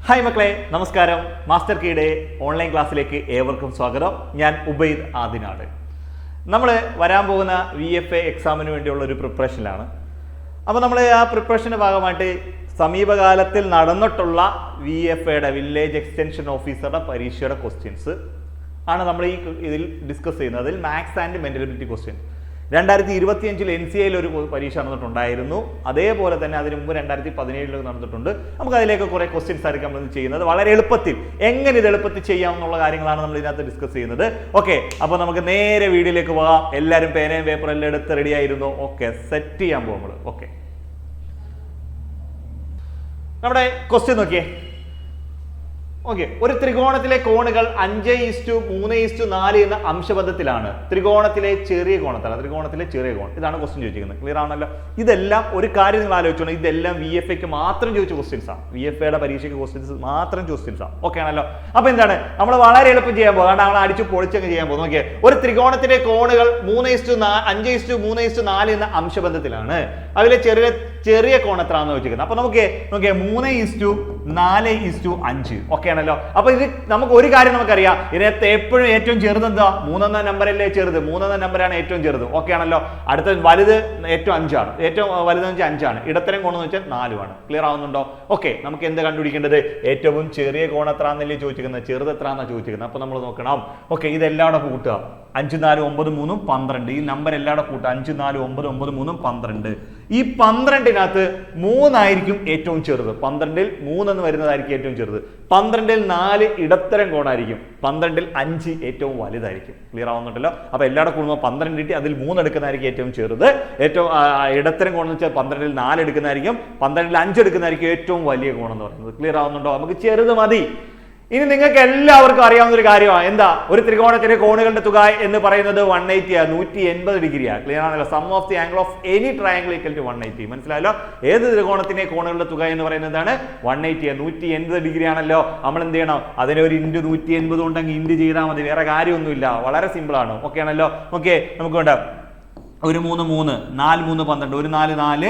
Hi മക്കളെ, നമസ്കാരം. Master കീയുടെ ഓൺലൈൻ ക്ലാസ്സിലേക്ക് ഏവർക്കും സ്വാഗതം. ഞാൻ ഉബൈദ് ആദിനാട്. നമ്മൾ വരാൻ പോകുന്ന VFA എക്സാമിന് വേണ്ടിയുള്ള ഒരു പ്രിപ്പറേഷനിലാണ്. അപ്പോൾ നമ്മൾ ആ പ്രിപ്പറേഷൻ്റെ ഭാഗമായിട്ട് സമീപകാലത്തിൽ നടന്നിട്ടുള്ള VFAയുടെ വില്ലേജ് എക്സ്റ്റൻഷൻ ഓഫീസറുടെ പരീക്ഷയുടെ ക്വസ്റ്റ്യൻസ് ആണ് നമ്മൾ ഇതിൽ ഡിസ്കസ് ചെയ്യുന്നത്. അതിൽ മാത്സ് ആൻഡ് മെന്റലബിലിറ്റി ക്വസ്റ്റ്യൻ 2025 NCAയിൽ ഒരു പരീക്ഷ നടന്നിട്ടുണ്ടായിരുന്നു. അതേപോലെ തന്നെ അതിന് മുമ്പ് 2017 നടന്നിട്ടുണ്ട്. നമുക്ക് അതിലേക്ക് കുറെ ക്വസ്റ്റ്യൻസ് ആയിരിക്കും നമ്മൾ ചെയ്യുന്നത്. വളരെ എളുപ്പത്തിൽ എങ്ങനെ ഇത് എളുപ്പത്തിൽ ചെയ്യാമെന്നുള്ള കാര്യങ്ങളാണ് നമ്മൾ ഇതിനകത്ത് ഡിസ്കസ് ചെയ്യുന്നത്. ഓക്കെ, അപ്പോൾ നമുക്ക് നേരെ വീഡിയോയിലേക്ക് പോകാം. എല്ലാവരും പേനയും പേപ്പറും എല്ലാം എടുത്ത് റെഡി ആയിരുന്നു. ഓക്കെ, സെറ്റ് ചെയ്യാൻ പോകും നമ്മൾ. ഓക്കെ, നമ്മുടെ ക്വസ്റ്റ്യൻ നോക്കിയേ. ഓക്കെ, ഒരു ത്രികോണത്തിലെ കോണുകൾ 5:3:4 എന്ന അംശബന്ധത്തിലാണ്. ത്രികോണത്തിലെ ചെറിയ കോണത്താണ്. ത്രികോണത്തിലെ ചെറിയ കോൺ, ഇതാണ് ക്വസ്റ്റ്യൻ ചോദിച്ചിരിക്കുന്നത്. ക്ലിയർ ആണല്ലോ? ഇതെല്ലാം ഒരു കാര്യം നിങ്ങൾ ആലോചിച്ചോണം, ഇതെല്ലാം VFAക്ക് മാത്രം ചോദിച്ച ക്വസ്റ്റ്യൻസ് ആണ്. VFAയുടെ പരീക്ഷയ്ക്ക് ക്വസ്റ്റ്യൻസ് മാത്രം ക്വസ്റ്റ്യൻസ് ആണ്. ഓക്കെ ആണല്ലോ? അപ്പൊ എന്താണ് നമ്മൾ വളരെ എളുപ്പം ചെയ്യാൻ പോകും. നമ്മൾ അടിച്ചു പൊളിച്ചൊക്കെ ചെയ്യാൻ പോകും. നോക്കിയേ, ഒരു ത്രികോണത്തിലെ കോണുകൾ 5:4 എന്ന അംശബന്ധത്തിലാണ്. അതിലെ ചെറിയ കോൺ എത്രയാണെന്ന് വെച്ചിരിക്കുന്നത്. അപ്പൊ നമുക്ക് നോക്കിയേ 3:4:5. ഓക്കെ ആണല്ലോ? അപ്പൊ ഇത് നമുക്ക് ഒരു കാര്യം നമുക്കറിയാം, ഇതിനകത്ത് എപ്പോഴും ഏറ്റവും ചെറുത് എന്താ? 3 എന്ന നമ്പറല്ലേ ചെറുത്. 3 എന്ന നമ്പറാണ് ഏറ്റവും ചെറുത്. ഓക്കെ ആണല്ലോ? അടുത്ത വലുത് ഏറ്റവും 5 ആണ്. ഏറ്റവും വലുതെന്ന് വെച്ചാൽ 5 ആണ്. ഇടത്തരം കോണെന്ന് വെച്ചാൽ 4 ആണ്. ക്ലിയർ ആവുന്നുണ്ടോ? ഓക്കെ, നമുക്ക് എന്ത് കണ്ടുപിടിക്കേണ്ടത്? ഏറ്റവും ചെറിയ കോൺ എത്രാന്നല്ലേ ചോദിച്ചിരിക്കുന്നത്, ചെറുത് എത്രാന്നാ ചോദിച്ചിരിക്കുന്നത്. അപ്പൊ നമ്മൾ നോക്കണം. ഓക്കെ, ഇതെല്ലാം കൂടെ കൂട്ടുക. 5, 4, 9, 3, 12. ഈ നമ്പർ എല്ലാം കൂടെ കൂട്ടുക. 5, 4, 9, 9, 3, 12. ഈ 12-നകത്ത് 3 ആയിരിക്കും ഏറ്റവും ചെറുത്. 12-ൽ 3 എന്ന് വരുന്നതായിരിക്കും ഏറ്റവും ചെറുത്. 12-ൽ 4 ഇടത്തരം കോണായിരിക്കും. 12-ൽ 5 ഏറ്റവും വലുതായിരിക്കും. ക്ലിയർ ആവുന്നുണ്ടല്ലോ? അപ്പൊ എല്ലാവരുടെ കൂടുമ്പോൾ 12 കിട്ടി. അതിൽ 3 എടുക്കുന്നതായിരിക്കും ഏറ്റവും ചെറുത്. ഏറ്റവും ഇടത്തരം കോണെന്ന് വെച്ചാൽ 12-ൽ 4 എടുക്കുന്നതായിരിക്കും. 12-ൽ 5 എടുക്കുന്നതായിരിക്കും ഏറ്റവും വലിയ കോണെന്ന് പറയുന്നത്. ക്ലിയർ ആവുന്നുണ്ടോ? നമുക്ക് ചെറുത് മതി. ഇനി നിങ്ങൾക്ക് എല്ലാവർക്കും അറിയാവുന്ന ഒരു കാര്യമാണ്. എന്താ? ഒരു ത്രികോണത്തിന്റെ കോണുകളുടെ തുക എന്ന് പറയുന്നത് 180 180 ഡിഗ്രിയാണ്. ക്ലിയർ ആണല്ലോ? Sum of the angle of any triangle equal to 180. മനസ്സിലായല്ലോ? ഏത് ത്രികോണത്തിന്റെ കോണുകളുടെ തുക എന്ന് പറയുന്നതാണ് 180 180 ഡിഗ്രി ആണല്ലോ. നമ്മൾ എന്ത് ചെയ്യണം? അതിനെ ഒരു ഇൻറ്റു 180 ഉണ്ടെങ്കിൽ ഇൻറ്റു ചെയ്താൽ മതി. വേറെ കാര്യമൊന്നുമില്ല, വളരെ സിമ്പിൾ ആണ്. ഓക്കെ ആണല്ലോ? ഓക്കെ, നമുക്ക് വേണ്ട ഒരു 3 3 4 3 12 ഒരു 4 4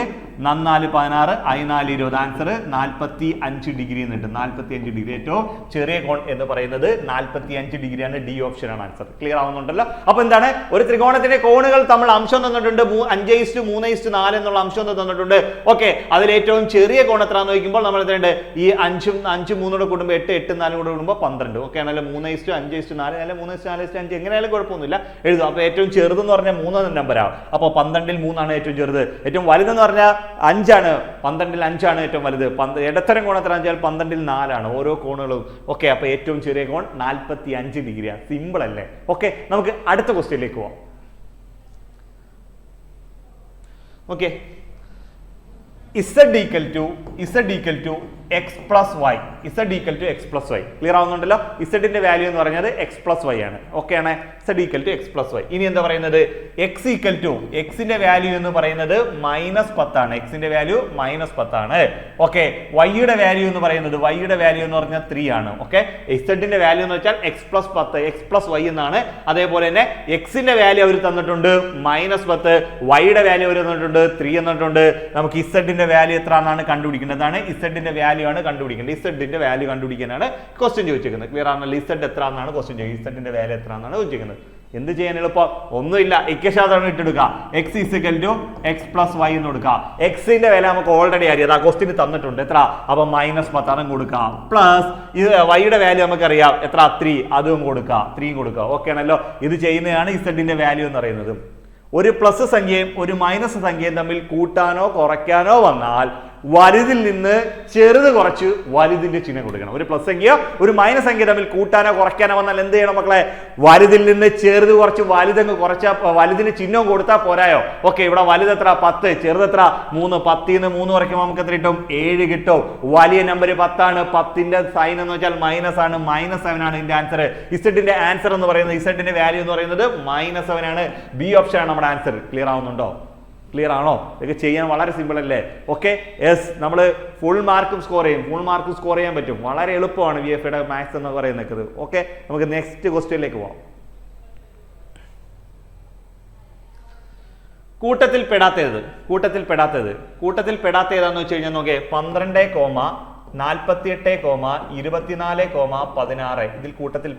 4 16 4 20. ആൻസർ 45 ഡിഗ്രി എന്നിട്ട് 45 ഡിഗ്രി. ഏറ്റവും ചെറിയ കോൺ എന്ന് പറയുന്നത് 45 ഡിഗ്രിയാണ്. ഡി ഓപ്ഷൻ ആണ് ആൻസർ. ക്ലിയർ ആവുന്നുണ്ടല്ലോ? അപ്പൊ എന്താണ്? ഒരു ത്രികോണത്തിന്റെ കോണുകൾ നമ്മൾ അംശം തന്നിട്ടുണ്ട്. 5:3:4 എന്നുള്ള അംശം തന്നിട്ടുണ്ട്. ഓക്കെ, അതിൽ ഏറ്റവും ചെറിയ കോൺ എത്രയാണെന്ന് ചോദിക്കുമ്പോൾ നമ്മൾ എന്തുണ്ട്? ഈ 5 3 കൂടുമ്പോൾ 8 8 4 കൂടെ കൂടുമ്പോൾ 12. ഓക്കെ ആണല്ലോ? 3:5:4 അല്ലെ 3:4:5 എങ്ങനെയായാലും കുഴപ്പമൊന്നുമില്ല, എഴുതും. അപ്പൊ ഏറ്റവും ചെറുതെന്ന് പറഞ്ഞാൽ 3 നമ്പറാണ്. അപ്പോൾ 12-ൽ 3 ആണ് ഏറ്റവും ചെറുത്. ഏറ്റവും വലുതെന്ന് പറഞ്ഞാൽ 5 ആണ്. 12-ൽ 5 ആണ് ഏറ്റവും വലുത്. ഇടത്തരം കോൺ എത്ര വെച്ചാൽ 12-ൽ 4 ആണ് ഓരോ കോണുകളും. ഓക്കെ, അപ്പൊ ഏറ്റവും ചെറിയ കോൺ 45 ഡിഗ്രിയാണ്. സിമ്പിൾ അല്ലേ? ഓക്കെ, നമുക്ക് അടുത്ത ക്വസ്റ്റ്യനിലേക്ക് പോവാം. Okay, Z equal to x plus y. Z equal to x plus y. Clear ആവുന്നുണ്ടല്ലോ? ഇസഡിന്റെ വാല്യൂ എന്ന് പറയുന്നത് x plus y ആണ്. ഓക്കെ ആണ്? Z equal to x plus y. ഇനി എന്താ പറയുന്നത്? x equal to xന്റെ വാല്യൂ എന്ന് പറയുന്നത് -10 ആണ്. xന്റെ വാല്യൂ -10 ആണ്. ഓക്കെ, y-യുടെ വാല്യൂ എന്ന് പറയുന്നത് y-യുടെ വാല്യൂ എന്ന് പറഞ്ഞാൽ 3 ആണ്. ഓക്കെ, ഇസഡിന്റെ വാല്യൂ എന്ന് വെച്ചാൽ x plus 10 x plus y എന്നാണ്. അതേപോലെ തന്നെ xന്റെ വാല്യൂ അവർ തന്നിട്ടുണ്ട് -10, y-യുടെ വാല്യൂ അവർ തന്നിട്ടുണ്ട് 3 എന്നിട്ടുണ്ട്. നമുക്ക് ഇസഡിന്റെ വാല്യൂ എത്ര എന്നാണ് കണ്ടുപിടിക്കേണ്ടതാണ്. ഇസഡിന്റെ വാല്യൂ ആണ് കണ്ടുപിടിക്കേണ്ടത്. ഇസഡിന്റെ വാല്യൂ കണ്ടുപിടിക്കാനാണ് ക്വസ്റ്റ്യൻ ചോദിച്ചിരിക്കുന്നത്. ക്ലിയർ ആണല്ലോ? ഇസഡ് എത്ര എന്നാണ് ക്വസ്റ്റ്യൻ ചോദിക്കുന്നത്. ഇസഡിന്റെ വാല്യൂ എത്ര എന്നാണ് ചോദിച്ചിരിക്കുന്നത്. എന്ത് ചെയ്യാൻ എളുപ്പം? ഒന്നുമില്ല, equation ഇട്ടെടുക്കുക. x = x plus y എന്ന് കൊടുക്കുക. എക്സിന്റെ വില നമുക്ക് ഓൾറെഡി അറിയാം, ആ ക്വസ്റ്റ്യൻ തന്നിട്ടുണ്ട്. എത്ര? അപ്പൊ -10 കൊടുക്കാം. പ്ലസ് y-യുടെ വാല്യൂ നമുക്കറിയാം എത്ര? 3, അതും കൊടുക്കുക. 3 കൊടുക്കുക. ഓക്കെ ആണല്ലോ? ഇത് ചെയ്യുന്നതാണ് ഇസഡിന്റെ വാല്യൂ എന്ന് പറയുന്നത്. ഒരു പ്ലസ് സംഖ്യയും ഒരു മൈനസ് സംഖ്യയും തമ്മിൽ കൂട്ടാനോ കുറയ്ക്കാനോ വന്നാൽ വലുതിൽ നിന്ന് ചെറുത് കുറച്ച് വലുതിന്റെ ചിഹ്നം കൊടുക്കണം. ഒരു പ്ലസ് സംഖ്യ ഒരു മൈനസ് സംഖ്യ തമ്മിൽ കൂട്ടാനോ കുറയ്ക്കാനോ വന്നാൽ എന്ത് ചെയ്യണം മക്കളെ? വലുതിൽ നിന്ന് ചെറുത് കുറച്ച് വലുതങ്ങ് കുറച്ചാൽ വലുതിന് ചിഹ്നവും കൊടുത്താൽ പോരായോ? ഓക്കെ, ഇവിടെ വലുത് എത്ര? 10, ചെറുത് എത്ര? 3. 10-ന്ന് 3 കുറയ്ക്കുമ്പോൾ നമുക്ക് എത്ര കിട്ടും? 7 കിട്ടും. വലിയ നമ്പർ 10 ആണ്. 10ന്റെ സൈൻ എന്ന് വെച്ചാൽ മൈനസ് ആണ്. -7 ആണ് ഇതിന്റെ ആൻസർ. ഇസഡിന്റെ ആൻസർ എന്ന് പറയുന്നത്, ഇസഡിന്റെ വാല്യൂ എന്ന് പറയുന്നത് -7 ആണ്. ബി ഓപ്ഷൻ ആണ് നമ്മുടെ ആൻസർ. ക്ലിയർ ആവുന്നുണ്ടോ? ക്ലിയർ ആണോ? ഇതൊക്കെ ചെയ്യാൻ വളരെ സിമ്പിൾ അല്ലേ? ഓക്കെ, യെസ്, നമ്മൾ ഫുൾ മാർക്കും സ്കോർ ചെയ്യും. ഫുൾ മാർക്കും സ്കോർ ചെയ്യാൻ പറ്റും. വളരെ എളുപ്പമാണ് VFAയുടെ മാത്സ് എന്ന് പറയുന്നത്. ഓക്കെ, നമുക്ക് നെക്സ്റ്റ് ക്വസ്റ്റ്യനിലേക്ക് പോവാം. കൂട്ടത്തിൽ പെടാത്തത് ഏതാന്ന് വെച്ച് കഴിഞ്ഞാൽ നോക്കേ 12, 48,24,16 ഇതിൽ കൂട്ടത്തിൽ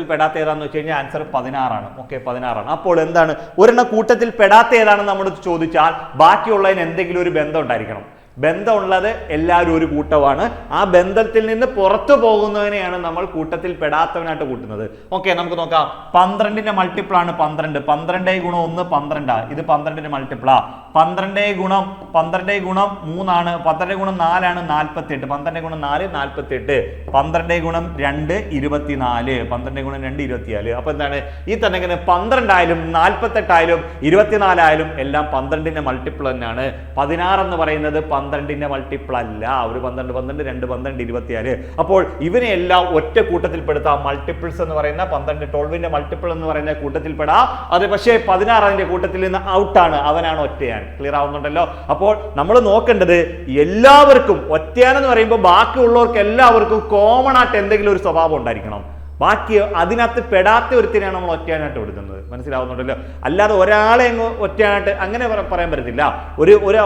പെടാത്തതാന്ന് വെച്ച് കഴിഞ്ഞാൽ ആൻസർ 16 ഓക്കെ 16. അപ്പോൾ എന്താണ് ഒരെണ്ണം കൂട്ടത്തിൽ പെടാത്ത ഏതാണെന്ന് നമ്മൾ ചോദിച്ചാൽ ബാക്കിയുള്ളതിന് എന്തെങ്കിലും ഒരു ബന്ധം ഉണ്ടായിരിക്കണം. ബന്ധമുള്ളത് എല്ലാവരും ഒരു കൂട്ടമാണ്. ആ ബന്ധത്തിൽ നിന്ന് പുറത്തു പോകുന്നതിനെയാണ് നമ്മൾ കൂട്ടത്തിൽ പെടാത്തവനായിട്ട് കൂട്ടുന്നത്. ഓക്കെ, നമുക്ക് നോക്കാം. 12ന്റെ മൾട്ടിപ്പിൾ ആണ് 12. 12 ഗുണം 1 12. ഇത് 12ന്റെ മൾട്ടിപ്പിളാ. 12 ഗുണം 3 ആണ്. 12 ഗുണം 4 ആണ് 48. 12 ഗുണം 4 48. 12 ഗുണം 2 24. 12 ഗുണം 2 24. അപ്പൊ എന്താണ് ഈ തന്നെ 12 ആയാലും 48 ആയാലും 24 ആയാലും എല്ലാം 12ന്റെ മൾട്ടിപ്പിൾ തന്നെയാണ്. 16 എന്ന് പറയുന്നത് 12ന്റെ മൾട്ടിപ്പിൾ അല്ല. ഒരു 12 12 2 12 24. അപ്പോൾ ഇവനെ എല്ലാം ഒറ്റ കൂട്ടത്തിൽ പെടുത്താം. മൾട്ടിപ്പിൾസ് എന്ന് പറയുന്ന 12 12ന്റെ മൾട്ടിപ്പിൾ എന്ന് പറയുന്ന കൂട്ടത്തിൽ പെടാം. അത് പക്ഷേ 16 അതിന്റെ കൂട്ടത്തിൽ നിന്ന് ഔട്ടാണ്. അവനാണ് ഒറ്റയാൻ. ക്ലിയർ ആവുന്നുണ്ടല്ലോ? അപ്പോൾ നമ്മൾ നോക്കേണ്ടത് എല്ലാവർക്കും ഒറ്റയാനെന്ന് പറയുമ്പോൾ ബാക്കിയുള്ളവർക്ക് എല്ലാവർക്കും കോമൺ ആയിട്ട് എന്തെങ്കിലും ഒരു സ്വഭാവം ഉണ്ടായിരിക്കണം. ബാക്കി അതിനകത്ത് പെടാത്ത ഒരുത്തിനാണ് നമ്മൾ ഒറ്റയാനായിട്ട് കൊടുക്കുന്നത്. മനസ്സിലാവുന്നുണ്ടല്ലോ? അല്ലാതെ ഒരാളെ അങ്ങ് ഒറ്റയാനായിട്ട് അങ്ങനെ പറയാൻ പറ്റത്തില്ല.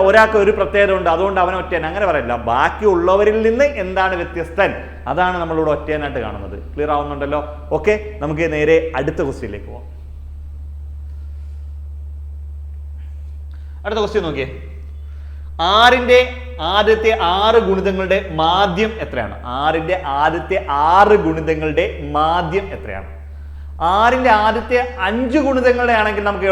ഒരാൾക്ക് ഒരു പ്രത്യേകത ഉണ്ട്, അതുകൊണ്ട് അവൻ ഒറ്റയാൻ അങ്ങനെ പറയില്ല. ബാക്കിയുള്ളവരിൽ നിന്ന് എന്താണ് വ്യത്യസ്തൻ, അതാണ് നമ്മളിവിടെ ഒറ്റയാനായിട്ട് കാണുന്നത്. ക്ലിയർ ആവുന്നുണ്ടല്ലോ? ഓക്കെ, നമുക്ക് നേരെ അടുത്ത ക്വസ്റ്റ്യനിലേക്ക് പോവാം. അടുത്ത ക്വസ്റ്റ്യൻ നോക്കിയേ. 6ന്റെ ആദ്യത്തെ 6 ഗുണിതങ്ങളുടെ മാധ്യം എത്രയാണ്? 6ന്റെ ആദ്യത്തെ 6 ഗുണിതങ്ങളുടെ മാധ്യം എത്രയാണ്? 6ന്റെ ആദ്യത്തെ 5 ഗുണിതങ്ങളുടെ ആണെങ്കിൽ നമുക്ക്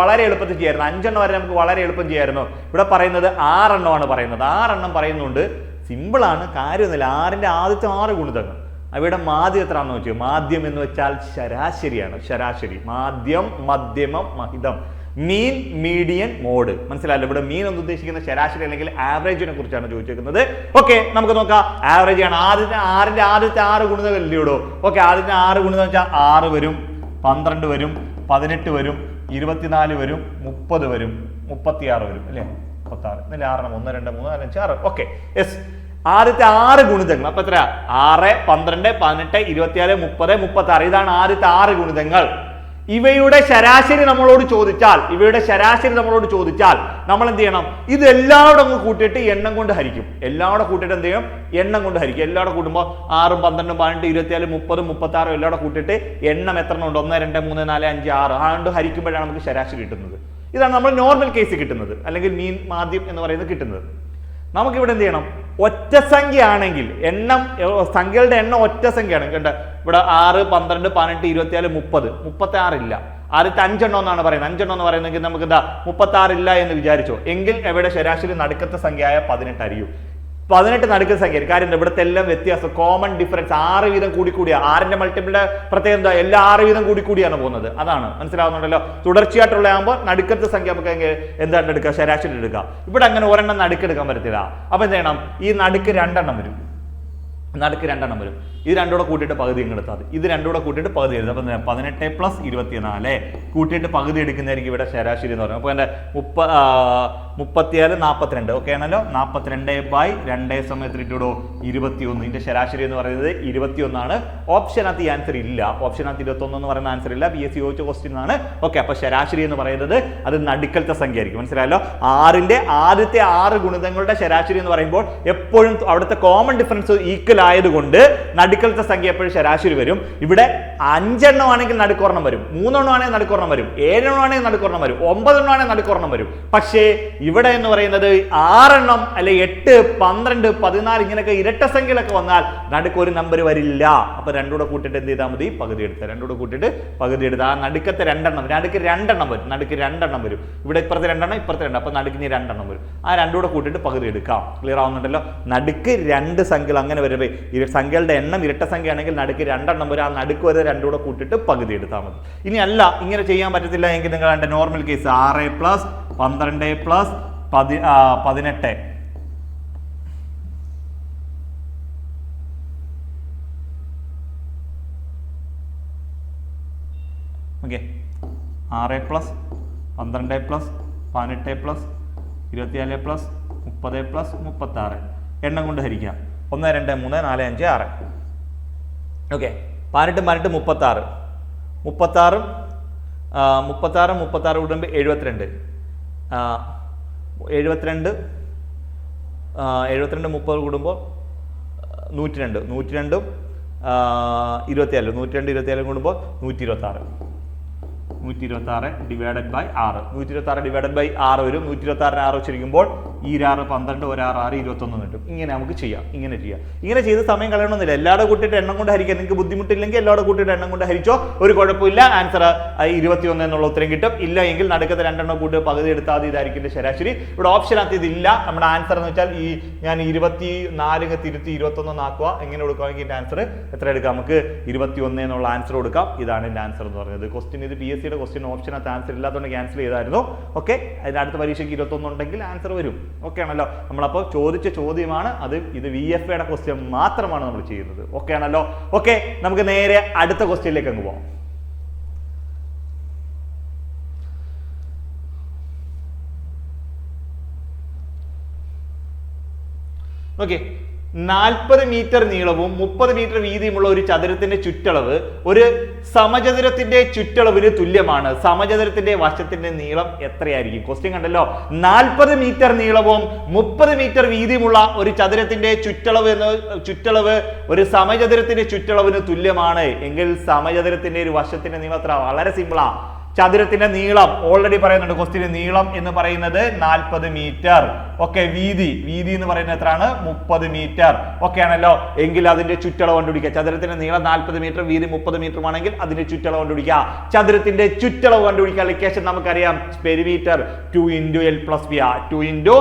വളരെ എളുപ്പത്തിൽ ചെയ്യായിരുന്നു. 5 എണ്ണം വരെ നമുക്ക് വളരെ എളുപ്പം ചെയ്യായിരുന്നു. ഇവിടെ പറയുന്നത് 6 എണ്ണമാണ് പറയുന്നത്. 6 എണ്ണം പറയുന്നുണ്ട്. സിമ്പിളാണ്, കാര്യമൊന്നുമില്ല. 6ന്റെ ആദ്യത്തെ 6 ഗുണിതങ്ങൾ അവയുടെ മാധ്യം എത്രയാണെന്ന് വെച്ചാൽ, മാധ്യം എന്ന് വെച്ചാൽ ശരാശരിയാണ്. ശരാശരി, മാധ്യം, മധ്യമം, മഹിതം, മീൻ, മീഡിയൻ, മോഡ്. മനസ്സിലായല്ലോ? ഇവിടെ മീൻ എന്ന് ഉദ്ദേശിക്കുന്ന ശരാശരി അല്ലെങ്കിൽ ആവറേജിനെ കുറിച്ചാണ് ചോദിച്ചിരിക്കുന്നത്. ഓക്കെ, നമുക്ക് നോക്കാം. ആവറേജ് ആണ്. 6ന്റെ ആദ്യത്തെ 6 ഗുണിതങ്ങൾ ഇല്ലയോ? ഓക്കെ, ആദ്യത്തെ 6 ഗുണിതം വെച്ചാൽ 6 വരും, 12 വരും, 18 വരും, 24 വരും, 30 വരും, 36 വരും അല്ലേ? 36 ഇന്നലെ 6 1 2 3 4 5 6. Okay, yes. ആദ്യത്തെ 6 ഗുണിതങ്ങൾ. അപ്പൊ എത്ര? 6 12 18 24 30 36. ഇതാണ് ആദ്യത്തെ 6 ഗുണിതങ്ങൾ. ഇവയുടെ ശരാശരി നമ്മളോട് ചോദിച്ചാൽ നമ്മൾ എന്ത് ചെയ്യണം? ഇത് എല്ലാവരും അങ്ങ് കൂട്ടിയിട്ട് എണ്ണം കൊണ്ട് ഹരിക്കും. എല്ലാവരും കൂട്ടിയിട്ട് എന്ത് ചെയ്യും? എണ്ണം കൊണ്ട് ഹരിക്കും. എല്ലാവരും കൂട്ടുമ്പോൾ 6 12 18 24 30 36 എല്ലാവരും കൂട്ടിയിട്ട് എണ്ണം എത്ര ഉണ്ട്? 1 2 3 4 5 6 അതുകൊണ്ട് ഹരിക്കുമ്പോഴാണ് നമുക്ക് ശരാശരി കിട്ടുന്നത്. ഇതാണ് നമ്മൾ നോർമൽ കേസ് കിട്ടുന്നത്, അല്ലെങ്കിൽ മീൻ, മാധ്യം എന്ന് പറയുന്നത് കിട്ടുന്നത്. നമുക്കിവിടെ എന്ത് ചെയ്യണം? ഒറ്റ സംഖ്യ ആണെങ്കിൽ സംഖ്യകളുടെ എണ്ണം ഒറ്റ സംഖ്യ ആണ്. കണ്ട, ഇവിടെ 6 12 18 24 30 36 ഇല്ല. ആദ്യത്തെ 5 എണ്ണം എന്നാണ് പറയുന്നത്. 5 എണ്ണം എന്ന് പറയുന്നെങ്കിൽ നമുക്ക് എന്താ 36 ഇല്ല എന്ന് വിചാരിച്ചോ. എങ്കിൽ എവിടെ ശരാശരി നടുക്കത്തെ സംഖ്യയായ 18 ആയിരിക്കും. 18 നടുക്കുന്ന സംഖ്യ. കാര്യം ഇവിടുത്തെ എല്ലാം വ്യത്യാസം, കോമൺ ഡിഫറൻസ്. 6 വീതം കൂടിക്കൂടിയ 6ന്റെ മൾട്ടിപ്പിളിന്റെ പ്രത്യേകം എന്താ? എല്ലാ 6 വീതം കൂടിക്കൂടിയാണ് പോകുന്നത്. അതാണ്. മനസ്സിലാവുന്നുണ്ടല്ലോ? തുടർച്ചയായിട്ടുള്ള ആകുമ്പോൾ നടുക്കത്തെ സംഖ്യ നമുക്ക് എന്താണ് എടുക്കുക? ശരാശരി എടുക്കുക. ഇവിടെ അങ്ങനെ ഒരെണ്ണം നടുക്കെടുക്കാൻ പറ്റത്തില്ല. അപ്പൊ എന്ത് ചെയ്യണം? ഈ നടുക്ക് 2 എണ്ണം വരും. ഇത് രണ്ടുകൂടെ കൂട്ടിയിട്ട് പകുതി ഇങ്ങ് എടുത്താൽ മതി. ഇത് രണ്ടുകൂടെ കൂട്ടിയിട്ട് പകുതി എഴുതും. അപ്പം 18 + 24 കൂട്ടിയിട്ട് പകുതി എടുക്കുന്നതായിരിക്കും ഇവിടെ ശരാശരി എന്ന് പറയുന്നത്. അപ്പോൾ എൻ്റെ 37 42 ഓക്കെ ആണല്ലോ. 42/2 സമയത്തിട്ടോ 21. ഇതിന്റെ ശരാശരി എന്ന് പറയുന്നത് 21 ആണ്. ഓപ്ഷനകത്ത് ഈ ആൻസർ ഇല്ല. ഓപ്ഷനകത്ത് 21 എന്ന് പറയുന്ന ആൻസർ ഇല്ല. BSc ചോദിച്ച ക്വസ്റ്റ്യൻ ആണ്. ഓക്കെ, അപ്പൊ ശരാശരി എന്ന് പറയുന്നത് അത് നടുക്കലത്തെ സംഖ്യ ആയിരിക്കും. മനസ്സിലായല്ലോ? 6ന്റെ ആദ്യത്തെ 6 ഗുണിതങ്ങളുടെ ശരാശരി എന്ന് പറയുമ്പോൾ എപ്പോഴും അവിടുത്തെ കോമൺ ഡിഫറൻസ് ഈക്വൽ ആയതുകൊണ്ട് നടുക്കലത്തെ സംഖ്യ എപ്പോഴും ശരാശരി വരും. ഇവിടെ 5 എണ്ണം ആണെങ്കിൽ നടുക്കൊരെണ്ണം വരും, 3 എണ്ണം ആണെങ്കിൽ നടുക്കൊരെണ്ണം വരും, 7 എണ്ണം ആണെങ്കിൽ നടുക്കൊരെണ്ണം വരും, 9 എണ്ണം ആണെങ്കിൽ നടുക്കൊരെണ്ണം വരും. പക്ഷേ ഇവിടെ എന്ന് പറയുന്നത് 6 എണ്ണം അല്ലെ 8 12 14 ഇങ്ങനെയൊക്കെ ഇരട്ട സംഖ്യകളൊക്കെ വന്നാൽ നടുക്ക് ഒരു നമ്പർ വരില്ല. അപ്പൊ രണ്ടുകൂടെ കൂട്ടിയിട്ട് എന്ത് ചെയ്താൽ മതി? പകുതി എടുക്കുക. രണ്ടുകൂടെ കൂട്ടിയിട്ട് പകുതി എടുക്കുക. ആ നടുക്കത്തെ 2 എണ്ണം, നടുക്ക് 2 എണ്ണം വരും. നടുക്ക് 2 എണ്ണം വരും. ഇവിടെ ഇപ്പുറത്തെ 2 എണ്ണം, ഇപ്പുറത്തെ 2. അപ്പൊ നടുക്കിന് 2 എണ്ണം വരും. ആ രണ്ടുകൂടെ കൂട്ടിയിട്ട് പകുതി എടുക്കാം. ക്ലിയർ ആവുന്നുണ്ടല്ലോ? നടുക്ക് 2 സംഖ്യകൾ അങ്ങനെ വരുമ്പോൾ സംഖ്യകളുടെ എണ്ണം ഇരട്ട സംഖ്യ ആണെങ്കിൽ നടുക്ക് 2 എണ്ണം വരും. ആ നടുക്ക് വരെ രണ്ടുകൂടെ കൂട്ടിയിട്ട് പകുതി എടുത്താൽ മതി. ഇനി അല്ല ഇങ്ങനെ ചെയ്യാൻ പറ്റത്തില്ല എങ്കിൽ നിങ്ങൾ എൻ്റെ നോർമൽ കേസ് 6 + 12 + 18 ഓക്കെ. 6 + 12 + 18 + 24 + 30 + 36 എണ്ണം കൊണ്ട് ഹരിക്കാം. 1 2 3 4 5 6 ഓക്കെ. 18 36 36 കൂടുമ്പോൾ 72 72 72 30 കൂടുമ്പോൾ 102, 102 24, 102 24 കൂടുമ്പോൾ 126, 126 ഡിവൈഡഡ് ബൈ 6, 126 ഡിവൈഡഡ് ബൈ 6 വരും. 126 6 വെച്ചിരിക്കുമ്പോൾ ഈ 6 12 1 6 6 21 കിട്ടും. ഇങ്ങനെ നമുക്ക് ചെയ്യാം. ഇങ്ങനെ ചെയ്ത് സമയം കളയണമെന്നില്ല. എല്ലാവരുടെ കൂട്ടിയിട്ട് എണ്ണം കൊണ്ട് ഹരിക്കാൻ നിങ്ങൾക്ക് ബുദ്ധിമുട്ടില്ലെങ്കിൽ എല്ലാവരുടെ കൂട്ടിയിട്ട് എണ്ണം കൊണ്ട് ഹരിച്ചോ, ഒരു കുഴപ്പമില്ല. ആൻസർ 21 എന്നുള്ള ഉത്തരം കിട്ടും. ഇല്ല എങ്കിൽ നടുക്കത്തെ 2 എണ്ണം കൂട്ടി പകുതി എടുത്താൽ മതി. ഇതായിരിക്കും ശരാശരി. ഇവിടെ ഓപ്ഷനകത്ത് ഇതില്ല. നമ്മുടെ ആൻസർ എന്ന് വെച്ചാൽ ഈ ഞാൻ 24 തിരുത്തി 21 ആക്കുക. എങ്ങനെ കൊടുക്കുകയാണെങ്കിൽ എൻ്റെ ആൻസർ എത്ര എടുക്കാം? നമുക്ക് 21 എന്നുള്ള ആൻസർ കൊടുക്കാം. ഇതാണ് എൻ്റെ ആൻസർ എന്ന് പറയുന്നത്. ക്വസ്റ്റ്യൻ ഇത് PSC ക്വസ്റ്റ്യൻ ഓപ്ഷനകത്ത് ആൻസർ ഇല്ലാത്തതുകൊണ്ട് ക്യാൻസൽ ചെയ്തായിരുന്നു. ഓക്കെ, അതിന്റെ അടുത്ത പരീക്ഷയ്ക്ക് 21 ഉണ്ടെങ്കിൽ ആൻസർ വരും. ഓക്കെ ആണല്ലോ. നമ്മളപ്പോൾ ചോദിച്ച ചോദ്യമാണ് അത്. ഇത് VFAയുടെ ക്വസ്റ്റ്യൻ മാത്രമാണ് നമ്മൾ ചെയ്യുന്നത്. ഓക്കെ ആണല്ലോ. ഓക്കെ, നമുക്ക് നേരെ അടുത്ത ക്വസ്റ്റ്യനിലേക്ക് അങ്ങ് പോകാം. ഓക്കെ, 40 മീറ്റർ നീളവും 30 മീറ്റർ വീതിയുമുള്ള ഒരു ചതുരത്തിന്റെ ചുറ്റളവ് ഒരു സമചതുരത്തിന്റെ ചുറ്റളവിന് തുല്യമാണ്. സമചതുരത്തിന്റെ വശത്തിന്റെ നീളം എത്രയായിരിക്കും? ക്വസ്റ്റ്യൻ കണ്ടല്ലോ. 40 മീറ്റർ നീളവും 30 മീറ്റർ വീതിയുമുള്ള ഒരു ചതുരത്തിന്റെ ചുറ്റളവ് ഒരു സമചതുരത്തിന്റെ ചുറ്റളവിന് തുല്യമാണ് എങ്കിൽ സമചതുരത്തിന്റെ ഒരു വശത്തിന്റെ നീളം എത്ര? വളരെ സിമ്പിളാ. ചതുരത്തിന്റെ നീളം ഓൾറെഡി പറയുന്നുണ്ട്. ക്വസ്റ്റ്യൻ നീളം എന്ന് പറയുന്നത് 40 മീറ്റർ. ഓക്കെ, വീതി എന്ന് പറയുന്നത് എത്രയാണ്? 30 മീറ്റർ. ഓക്കെ ആണല്ലോ. എങ്കിൽ അതിന്റെ ചുറ്റളവ് കണ്ടുപിടിക്കുക. ചതുരത്തിന്റെ നീളം 40 മീറ്റർ, വീതി 30 മീറ്റർ ആണെങ്കിൽ അതിന്റെ ചുറ്റളവ് കണ്ടുപിടിക്കുക. ചതുരത്തിന്റെ ചുറ്റളവ് കണ്ടുപിടിക്കുക. ലൊക്കേഷൻ നമുക്കറിയാം. Perimeter 2 × L + B. 2 ×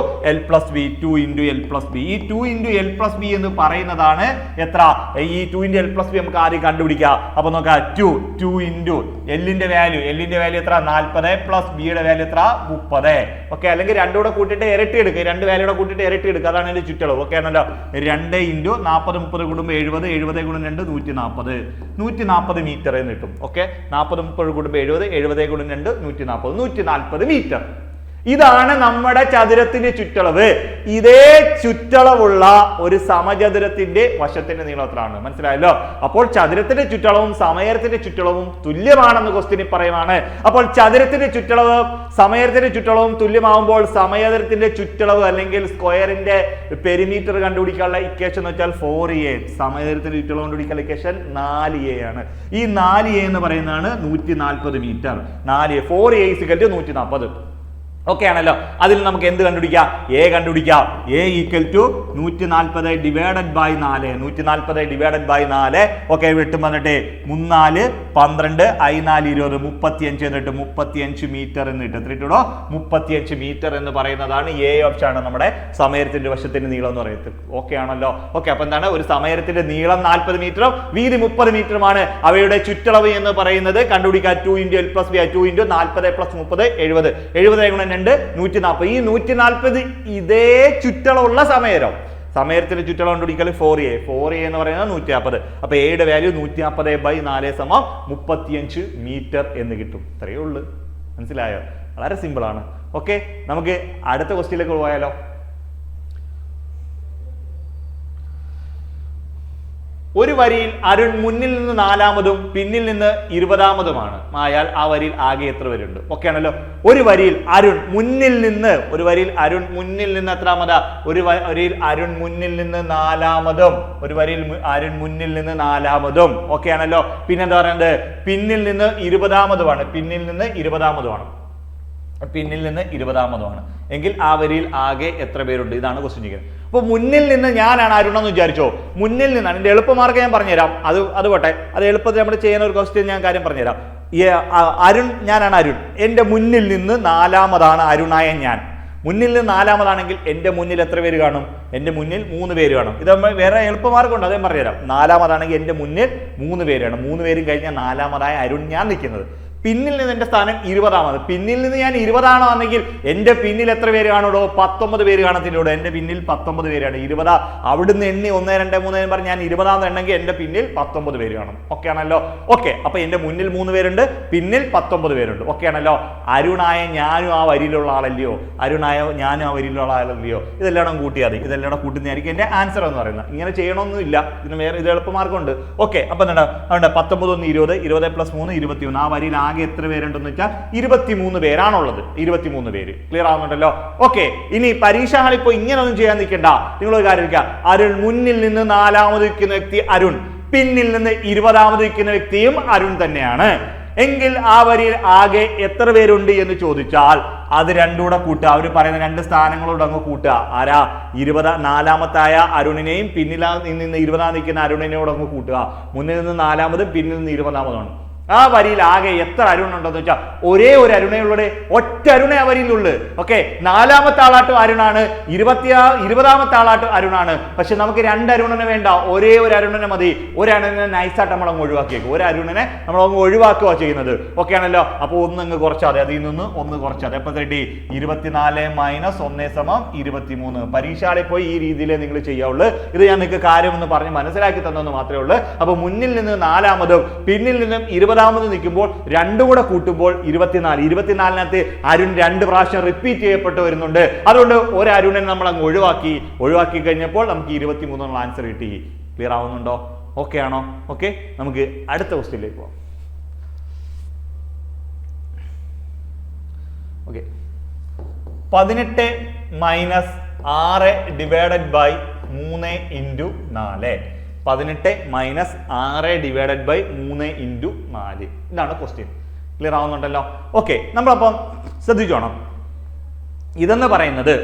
L + B. 2 × L + B. ഈ 2 × L + B എന്ന് പറയുന്നതാണ് എത്ര? ഈ 2 × L + B നമുക്ക് ആദ്യം കണ്ടുപിടിക്കാം. അപ്പൊ നോക്കാം. 2 × Lന്റെ വാല്യൂ എത്ര? 40 പ്ലസ് ബിയുടെ വാല്യൂ എത്ര? 30. ഓക്കെ, അല്ലെങ്കിൽ രണ്ടുകൂടെ കൂട്ടിയിട്ട് ഇരട്ടി എടുക്കുക. 2 വാല്യൂടെ കൂട്ടിയിട്ട് ഇരട്ടി എടുക്കുക. അതാണ് എന്റെ ചുറ്റളവ്. ഓക്കെ ആണല്ലോ. 2 × 40 30 കൂടുമ്പോൾ 70, 70 × 2 140, 140 മീറ്റർ എന്ന് കിട്ടും. ഓക്കെ, 40 30 കൂടുമ്പോൾ 70, 70 × 2 140, 140 മീറ്റർ. ഇതാണ് നമ്മുടെ ചതുരത്തിന്റെ ചുറ്റളവ്. ഇതേ ചുറ്റളവുള്ള ഒരു സമചതുരത്തിന്റെ വശത്തിന്റെ നീളം എത്രയാണ്? മനസ്സിലായല്ലോ. അപ്പോൾ ചതുരത്തിന്റെ ചുറ്റളവും സമചതുരത്തിന്റെ ചുറ്റളവും തുല്യമാണെന്ന് ക്വസ്റ്റ്യനിൽ പറയുവാണ്. അപ്പോൾ ചതുരത്തിന്റെ ചുറ്റളവ് സമചതുരത്തിന്റെ ചുറ്റളവും തുല്യമാകുമ്പോൾ സമചതുരത്തിന്റെ ചുറ്റളവ് അല്ലെങ്കിൽ സ്ക്വയറിന്റെ പെരിമീറ്റർ കണ്ടുപിടിക്കാനുള്ള ഇക്വേഷൻ എന്ന് വെച്ചാൽ 4a. സമചതുരത്തിന്റെ ചുറ്റളവ് കണ്ടുപിടിക്കാനുള്ള ഇക്വേഷൻ 4a ആണ്. ഈ 4a എന്ന് പറയുന്നതാണ് 140 മീറ്റർ. 4a 4a = 140. ഓക്കെ ആണല്ലോ. അതിൽ നമുക്ക് എന്ത് കണ്ടുപിടിക്കാം? എ കണ്ടുപിടിക്കാം. A = 140 divided by 4. 140 divided by 4. Okay, വെട്ടും വന്നിട്ട് 3 4 12 I 4 20 35 എന്നിട്ട് 35 മീറ്റർ എന്ന് കിട്ടും. എത്ര കിട്ടുമോ? 35 മീറ്റർ എന്ന് പറയുന്നതാണ് എ ഓപ്ഷൻ ആണ് നമ്മുടെ സമചതുരത്തിന്റെ വശത്തിന്റെ നീളം എന്ന് പറയുന്നത്. ഓക്കെ ആണല്ലോ. ഓക്കെ, അപ്പൊ എന്താണ്? ഒരു സമചതുരത്തിന്റെ നീളം 40 മീറ്ററും വീതി 30 മീറ്ററുമാണ്. അവയുടെ ചുറ്റളവ് എന്ന് പറയുന്നത് കണ്ടുപിടിക്കാൻ 2 × L + B. 2 × 40 + 30 70. 70 × 2 140. ഈ 140 ഇതേ ചുറ്റളവുള്ള സമയത്തിന്റെ ചുറ്റളവ് കണ്ടുപിടിക്കൽ 4a. 4a എന്ന് പറയുന്നത് 140. അപ്പൊ എയുടെ വാല്യൂ 140/4 = 35 മീറ്റർ എന്ന് കിട്ടും. ഇത്രയേ ഉള്ളൂ. മനസ്സിലായോ? വളരെ സിമ്പിൾ ആണ്. ഓക്കെ, നമുക്ക് അടുത്ത ക്വസ്റ്റ്യനിലേക്ക് പോയാലോ. ഒരു വരിയിൽ അരുൺ മുന്നിൽ നിന്ന് 4-മതും പിന്നിൽ നിന്ന് 20-മതുമാണ് ആയാൽ ആ വരിയിൽ ആകെ എത്ര പേരുണ്ട്? ഓക്കെ ആണല്ലോ. ഒരു വരിയിൽ അരുൺ മുന്നിൽ നിന്ന് എത്രാമതാ? ഒരു വരിയിൽ അരുൺ മുന്നിൽ നിന്ന് 4-മതും ഓക്കെ ആണല്ലോ. പിന്നെന്താ പറയുന്നത്? പിന്നിൽ നിന്ന് 20-മതുമാണ്. എങ്കിൽ ആ വരിയിൽ ആകെ എത്ര പേരുണ്ട്? ഇതാണ് ക്വസ്റ്റ്യൻ ചോദിക്കുന്നത്. അപ്പൊ മുന്നിൽ നിന്ന് ഞാനാണ് അരുൺ എന്ന് വിചാരിച്ചോ. മുന്നിൽ നിന്നാണ്. എന്റെ എളുപ്പമാർഗ്ഗം ഞാൻ പറഞ്ഞുതരാം. അത് പോട്ടെ, അത് എളുപ്പത്തിൽ നമ്മൾ ചെയ്യുന്ന ഒരു ക്വസ്റ്റ്യൻ ഞാൻ കാര്യം പറഞ്ഞുതരാം. ഞാനാണ് അരുൺ. എന്റെ മുന്നിൽ നിന്ന് 4-മതാണ് അരുണായ ഞാൻ. മുന്നിൽ നിന്ന് 4-മതാണെങ്കിൽ എന്റെ മുന്നിൽ എത്ര പേര് കാണും? എന്റെ മുന്നിൽ 3 പേര് കാണും. ഇത് വേറെ എളുപ്പമാർഗ്ഗം ഉണ്ട്, അതേ പറഞ്ഞുതരാം. 4-മതാണെങ്കിൽ എന്റെ മുന്നിൽ 3 പേരാണ്. 3 പേരും കഴിഞ്ഞാൽ 4-മതായ അരുൺ ഞാൻ നിൽക്കുന്നത്. പിന്നിൽ നിന്ന് എന്റെ സ്ഥാനം 20-മത്. പിന്നിൽ നിന്ന് ഞാൻ 20-ആണെങ്കിൽ എന്റെ പിന്നിൽ എത്ര പേര് കാണുള്ളൂ? 19 പേര് കാണത്തില്ലൂടെ. എന്റെ പിന്നിൽ 19 പേരാണ്. 20 അവിടുന്ന് എണ്ണി 1 2 3 പറഞ്ഞ് ഞാൻ 20-ാമത് എണ്ണെങ്കിൽ എന്റെ പിന്നിൽ 19 പേര് കാണും. ഓക്കെ ആണല്ലോ. ഓക്കെ, അപ്പൊ എന്റെ മുന്നിൽ 3 പേരുണ്ട്, പിന്നിൽ 19 പേരുണ്ട്. ഓക്കെ ആണല്ലോ. അരുണായ ഞാനും ആ വരിയിലുള്ള ആളല്ലയോ? ഇതെല്ലാം കൂട്ടിയാൽ മതി. ഇതെല്ലാം കൂട്ടുന്നതായിരിക്കും എന്റെ ആൻസർ എന്ന് പറയുന്നത്. ഇങ്ങനെ ചെയ്യണമെന്നില്ല, ഇതിന് വേറെ ഇത് എളുപ്പമാർഗ്ഗമുണ്ട്. ഓക്കെ, അപ്പൊ എന്താണ്? അതുകൊണ്ട് 19 1 20 20 + 3 21. ആ വരിയിൽ ആകെ എത്ര പേരുണ്ടെന്ന് വെച്ചാൽ 23 പേരാണുള്ളത്. 23 പേര്. ക്ലിയർ ആവുന്നുണ്ടല്ലോ? ഓക്കെ, ഇനി പരീക്ഷാ ഹാളിൽ ഇപ്പോൾ ഇങ്ങനെ ഒന്നും ചെയ്യാൻ നിൽക്കണ്ട. നിങ്ങളൊരു കാര്യം ഇരിക്കുക, അരുൺ മുന്നിൽ നിന്ന് 4ാമത് നിൽക്കുന്ന വ്യക്തി അരുൺ, പിന്നിൽ നിന്ന് 20ാമത് നിൽക്കുന്ന വ്യക്തിയും അരുൺ തന്നെയാണ് എങ്കിൽ ആ വരിയിൽ ആകെ എത്ര പേരുണ്ട് എന്ന് ചോദിച്ചാൽ അത് രണ്ടുകൂടെ കൂട്ടുക. അവർ പറയുന്ന 2 സ്ഥാനങ്ങളോട് അങ്ങ് കൂട്ടുക. ആരാ? 4ാമത്തായ അരുണിനെയും പിന്നിൽ നിന്ന് 20ാം നിൽക്കുന്ന അരുണിനെയോട് അങ്ങ് കൂട്ടുക. മുന്നിൽ നിന്ന് 4ാമതും പിന്നിൽ നിന്ന് 20ാമതുമാണ്. ആ വരിയിൽ ആകെ എത്ര അരുൺ ഉണ്ടെന്ന് വെച്ചാൽ ഒരേ ഒരു അരുണയുള്ളത്, ഒറ്റ അരുണേ ആ വരിയിലുള്ളൂ. ഓക്കെ, 4ാമത്തെ ആളാട്ടും അരുണാണ്, 20ാമത്തെ ആളാട്ടും അരുണാണ്. പക്ഷെ നമുക്ക് 2 അരുണനെ വേണ്ട, ഒരേ ഒരു അരുണനെ മതി. ഒരു അരുണനെ നൈസായിട്ട് നമ്മൾ അങ്ങ് ഒഴിവാക്കിയേക്കും. ഒരു അരുണനെ നമ്മൾ അങ്ങ് ഒഴിവാക്കുക ചെയ്യുന്നത്. ഓക്കെ ആണല്ലോ? അപ്പോൾ ഒന്നങ്ങ് കുറച്ചാതെ, അതിൽ നിന്ന് ഒന്ന് കുറച്ചാതെ. എപ്പോൾ തേട്ടി? 24 - 1 = 23. പരീക്ഷയിൽ പോയി ഈ രീതിയിലേ നിങ്ങൾ ചെയ്യാവുള്ളൂ. ഇത് ഞാൻ നിങ്ങൾക്ക് കാര്യമൊന്ന് പറഞ്ഞ് മനസ്സിലാക്കി തന്നെന്ന് മാത്രമേ ഉള്ളൂ. അപ്പോൾ മുന്നിൽ നിന്ന് 4ാമതും പിന്നിൽ നിന്നും 20ാമത് നിൽക്കുമ്പോൾ രണ്ടും കൂടെ കൂട്ടുമ്പോൾ 24. 24-നകത്ത് അരുൺ 2 പ്രാവശ്യം റിപ്പീറ്റ് ചെയ്യപ്പെട്ട് വരുന്നുണ്ട്. അതുകൊണ്ട് ഒരു അരുണനെ നമ്മൾ അങ്ങ് ഒഴിവാക്കി കഴിഞ്ഞപ്പോൾ നമുക്ക് 23 ആൻസർ കിട്ടി. ക്ലിയർ ആവുന്നുണ്ടോ? ഓക്കെ ആണോ? ഓക്കെ, നമുക്ക് അടുത്ത ക്വസ്റ്റ്യനിലേക്ക് പോകാം. Okay, 18 - 6 divided by 3 × 4. 18 - 6 divided by 3 × 4. ഇതാണ് ക്വസ്റ്റ്യൻ. ക്ലിയർ ആവുന്നുണ്ടല്ലോ? ഓക്കെ, നമ്മളപ്പം ശ്രദ്ധിച്ചോണം. ഇതെന്ന് പറയുന്നത്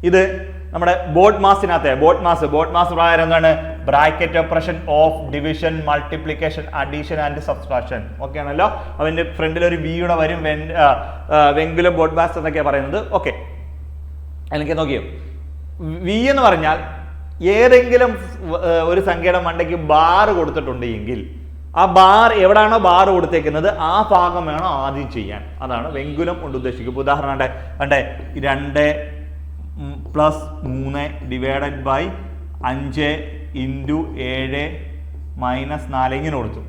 ഇത് നമ്മുടെ ബോർഡ് മാസ് പ്രകാരം എന്താണ്? Bracket operation of division, multiplication, addition and subtraction. Okay ആണല്ലോ? അവന്റെ ഫ്രണ്ടിൽ ഒരു വിയുടെ വരും, വെങ്കിലും ബോർഡ് മാസ് എന്നൊക്കെയാണ് പറയുന്നത്. ഓക്കെ, അല്ലെങ്കിൽ നോക്കിയോ, വി എന്ന് പറഞ്ഞാൽ ഏതെങ്കിലും ഒരു സംഖ്യയുടെ മണ്ടയ്ക്ക് ബാർ കൊടുത്തിട്ടുണ്ട് എങ്കിൽ ആ ബാർ എവിടാണോ ബാർ കൊടുത്തേക്കുന്നത് ആ ഭാഗം വേണം ആദ്യം ചെയ്യാൻ. അതാണ് വെങ്കുലം കൊണ്ട് ഉദ്ദേശിക്കുന്നത്. ഉദാഹരണം 2 + 3 ഡിവൈഡഡ് ബൈ 5 × 7 - 4 ഇങ്ങനെ കൊടുത്തു.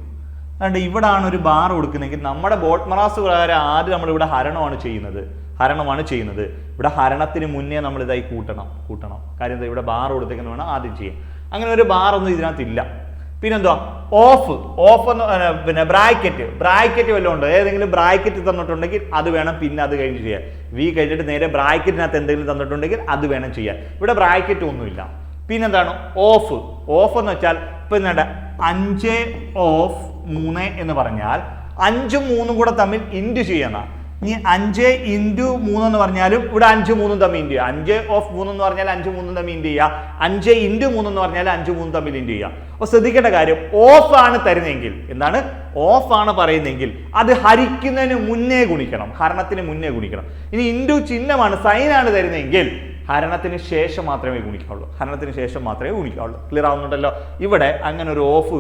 അതുകൊണ്ട് ഇവിടാണ് ഒരു ബാർ കൊടുക്കുന്നതെങ്കിൽ നമ്മുടെ ബോട്ട്മറാസ് പ്രകാരം ആദ്യം നമ്മളിവിടെ ഹരണമാണ് ചെയ്യുന്നത്. ഇവിടെ ഹരണത്തിന് മുന്നേ നമ്മൾ ഇതായി കൂട്ടണം. കാര്യം എന്താ? ഇവിടെ ബാർ കൊടുത്തേക്കുന്ന വേണം ആദ്യം ചെയ്യാൻ. അങ്ങനെ ഒരു ബാർ ഒന്നും ഇതിനകത്തില്ല. പിന്നെന്തുവാ? ഓഫ് പിന്നെ ബ്രാക്കറ്റ് വല്ലതും ഉണ്ട്. ഏതെങ്കിലും ബ്രാക്കറ്റ് തന്നിട്ടുണ്ടെങ്കിൽ അത് വേണം പിന്നെ അത് കഴിഞ്ഞ് ചെയ്യാൻ. വി കഴിഞ്ഞിട്ട് നേരെ ബ്രാക്കറ്റിനകത്ത് എന്തെങ്കിലും തന്നിട്ടുണ്ടെങ്കിൽ അത് വേണം ചെയ്യാൻ. ഇവിടെ ബ്രാക്കറ്റ് ഒന്നുമില്ല. പിന്നെന്താണ്? ഓഫ് എന്ന് വെച്ചാൽ ഇപ്പൊ എന്താണ്? 5/3 എന്ന് പറഞ്ഞാൽ 5ഉം 3ഉം കൂടെ തമ്മിൽ ഇൻറ്റു ചെയ്യുന്ന. ഇനി 5 × 3 എന്ന് പറഞ്ഞാലും ഇവിടെ 5 3 തമ്മിൽ ഇൻറ്റു ചെയ്യുക. 5/3 എന്ന് പറഞ്ഞാൽ 5 3 തമ്മിൽ ഇൻറ്റു ചെയ്യുക. 5 × 3 എന്ന് പറഞ്ഞാൽ 5 3 തമ്മിൽ ഇൻറ്റു ചെയ്യുക. അപ്പോൾ ശ്രദ്ധിക്കേണ്ട കാര്യം, ഓഫ് ആണ് തരുന്നതെങ്കിൽ, എന്താണ് ഓഫ് ആണ് പറയുന്നതെങ്കിൽ അത് ഹരിക്കുന്നതിന് മുന്നേ ഗുണിക്കണം, ഹരണത്തിന് മുന്നേ ഗുണിക്കണം. ഇനി ഇൻറ്റു ചിഹ്നമാണ്, സൈനാണ് തരുന്നതെങ്കിൽ ഹരണത്തിന് ശേഷം മാത്രമേ ഗുണിക്കാവുള്ളൂ. ക്ലിയർ ആവുന്നുണ്ടല്ലോ? ഇവിടെ അങ്ങനെ ഒരു ഓഫ്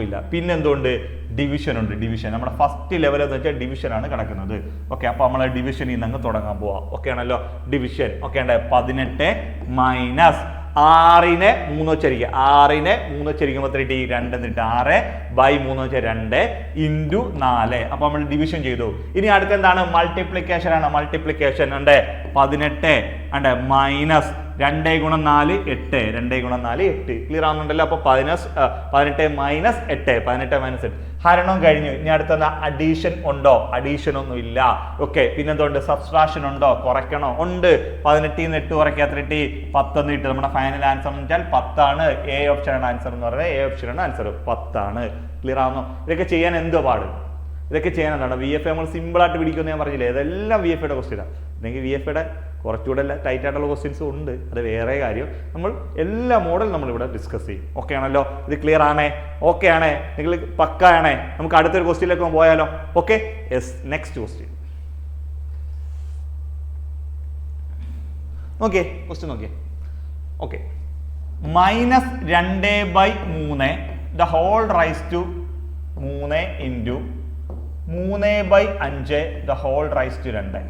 ഇല്ല. പിന്നെന്തുകൊണ്ട്? ഡിവിഷൻ ഉണ്ട്. നമ്മുടെ ഫസ്റ്റ് ലെവൽ എന്ന് വെച്ചാൽ ഡിവിഷൻ ആണ് കിടക്കുന്നത്. ഓക്കെ, അപ്പൊ നമ്മൾ ഡിവിഷനിൽ നിന്ന് അങ്ങ് തുടങ്ങാൻ പോവാം. ഓക്കെ ആണല്ലോ? ഡിവിഷൻ. ഓക്കെ ഉണ്ട്. 18 - 6നെ 3 വെച്ചരിക്കുക. 6നെ 3 വെച്ചരിക്കുമ്പോൾ 2 എന്നിട്ട് 6 ബൈ 3 വെച്ചാൽ 2 × 4. അപ്പൊ നമ്മൾ ഡിവിഷൻ ചെയ്തു. ഇനി അടുത്ത എന്താണ്? മൾട്ടിപ്ലിക്കേഷൻ ആണ്. ഉണ്ട് 18 ഉണ്ട് മൈനസ് 2 × 4 8. 2 × 4 8. ക്ലിയർ ആവുന്നുണ്ടല്ലോ? അപ്പൊ 18 - 8 ഹരണം കഴിഞ്ഞു. ഇനി അടുത്ത അഡീഷൻ ഉണ്ടോ? അഡീഷൻ ഒന്നും ഇല്ല. ഓക്കെ, പിന്നെന്തുണ്ട്? സബ്സ്ട്രാക്ഷൻ ഉണ്ടോ? കുറയ്ക്കണോ? ഉണ്ട്. 18 നിന്ന് 8 കുറയ്ക്കാത്ത 10 എന്ന് കിട്ടും. നമ്മുടെ ഫൈനൽ ആൻസർ എന്ന് വെച്ചാൽ 10 ആണ്. എ ഓപ്ഷൻ ആണ് ആൻസർ എന്ന് പറയുന്നത്. എ ഓപ്ഷൻ ആണ് ആൻസർ 10 ആണ്. ക്ലിയർ ആവുന്നു? ഇതൊക്കെ ചെയ്യാൻ എന്തോ പാട്? ഇതൊക്കെ ചെയ്യാൻ എന്താണ്? VFA നമ്മൾ സിമ്പിൾ ആയിട്ട് പിടിക്കുമെന്ന് ഞാൻ പറഞ്ഞില്ലേ? ഇതെല്ലാം VFAയുടെ ക്വസ്റ്റ്യനാണ്. അല്ലെങ്കിൽ VFAയുടെ കുറച്ചുകൂടെ ടൈറ്റ് ആയിട്ടുള്ള ക്വസ്റ്റ്യൻസ് ഉണ്ട്, അത് വേറെ കാര്യം. നമ്മൾ എല്ലാ മോഡലും നമ്മളിവിടെ ഡിസ്കസ് ചെയ്യും. ഓക്കെ ആണല്ലോ? ഇത് ക്ലിയർ ആണേ? ഓക്കെ ആണേ? നിങ്ങൾ പക്ക ആണേ? നമുക്ക് അടുത്തൊരു ക്വസ്റ്റ്യനിലേക്ക് പോയാലോ? Okay, yes. നെക്സ്റ്റ് ക്വസ്റ്റ്യൻ നോക്കിയേ. Okay, -2/3 the whole raise to 3 × 3/5 the whole raise to 2.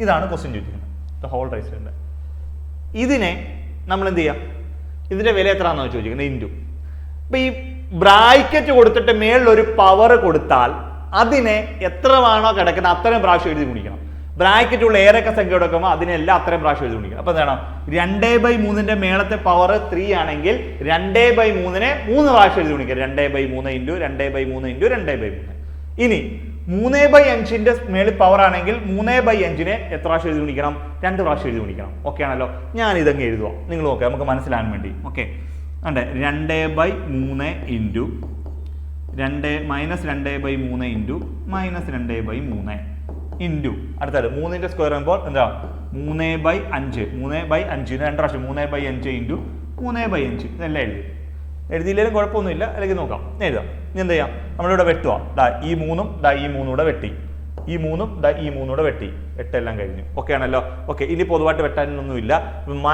ഇതാണ് ക്വസ്റ്റ്യൻ ചോദിക്കുന്നത്. The whole raise to 2. ഇതിനെ നമ്മൾ എന്ത് ചെയ്യാം? ഇതിന്റെ വില എത്രയാണെന്ന് ചോദിക്കുന്നത്? ഇൻറ്റു. അപ്പൊ ഈ ബ്രാക്കറ്റ് കൊടുത്തിട്ട് മേളിൽ ഒരു പവർ കൊടുത്താൽ അതിനെ എത്രയാണോ കിടക്കുന്നത് അത്രയും പ്രാവശ്യം എഴുതി ഗുണിക്കണം. ബ്രാക്കറ്റ് ഉള്ള ഏതൊക്കെ സംഖ്യ കൊടുക്കുമ്പോൾ അതിനെല്ലാം അത്രയും പ്രാവശ്യം എഴുതി ഗുണിക്കണം. അപ്പൊ എന്താണ്? 2/3 മേളത്തെ പവർ 3 ആണെങ്കിൽ 2/3 3 പ്രാവശ്യം എഴുതി ഗുണിക്കുക. 2/3 × 2/3 × 2/3. ഇനി 3/5 മേളിൽ പവർ ആണെങ്കിൽ 3/5 എത്ര പ്രാവശ്യം എഴുതി ഗുണിക്കണം? 2 പ്രാവശ്യം എഴുതി ഗുണിക്കണം. ഓക്കെ ആണല്ലോ. ഞാൻ ഇതങ്ങ് എഴുതുക, നിങ്ങൾ നോക്കുക, നമുക്ക് മനസ്സിലാകാൻ വേണ്ടി. ഓക്കെ, അതെ, 2/3 ഇൻറ്റു -2/3 ഇൻറ്റു -2/3 ഇൻറ്റു അടുത്തത് 3ന്റെ സ്ക്വയർ വരുമ്പോൾ എന്താ? 3/5 3/5 2 പ്രാവശ്യം 3/5 ഇൻറ്റു 3/5 ഇതെല്ലാം എഴുതിയില്ലെങ്കിലും കുഴപ്പമൊന്നുമില്ല, അല്ലെങ്കിൽ നോക്കാം, എഴുതാം. ഇനി എന്ത് ചെയ്യാം? നമ്മളിവിടെ വെട്ടുക. ഈ 3ഉം ഈ 3 കൂടെ വെട്ടി, ഈ 3ഉം ഈ 3 കൂടെ വെട്ടി, 8 എല്ലാം കഴിഞ്ഞു. ഓക്കെ ആണല്ലോ. ഓക്കെ, ഇനി പൊതുവായിട്ട് വെട്ടാനൊന്നുമില്ല. 2 ×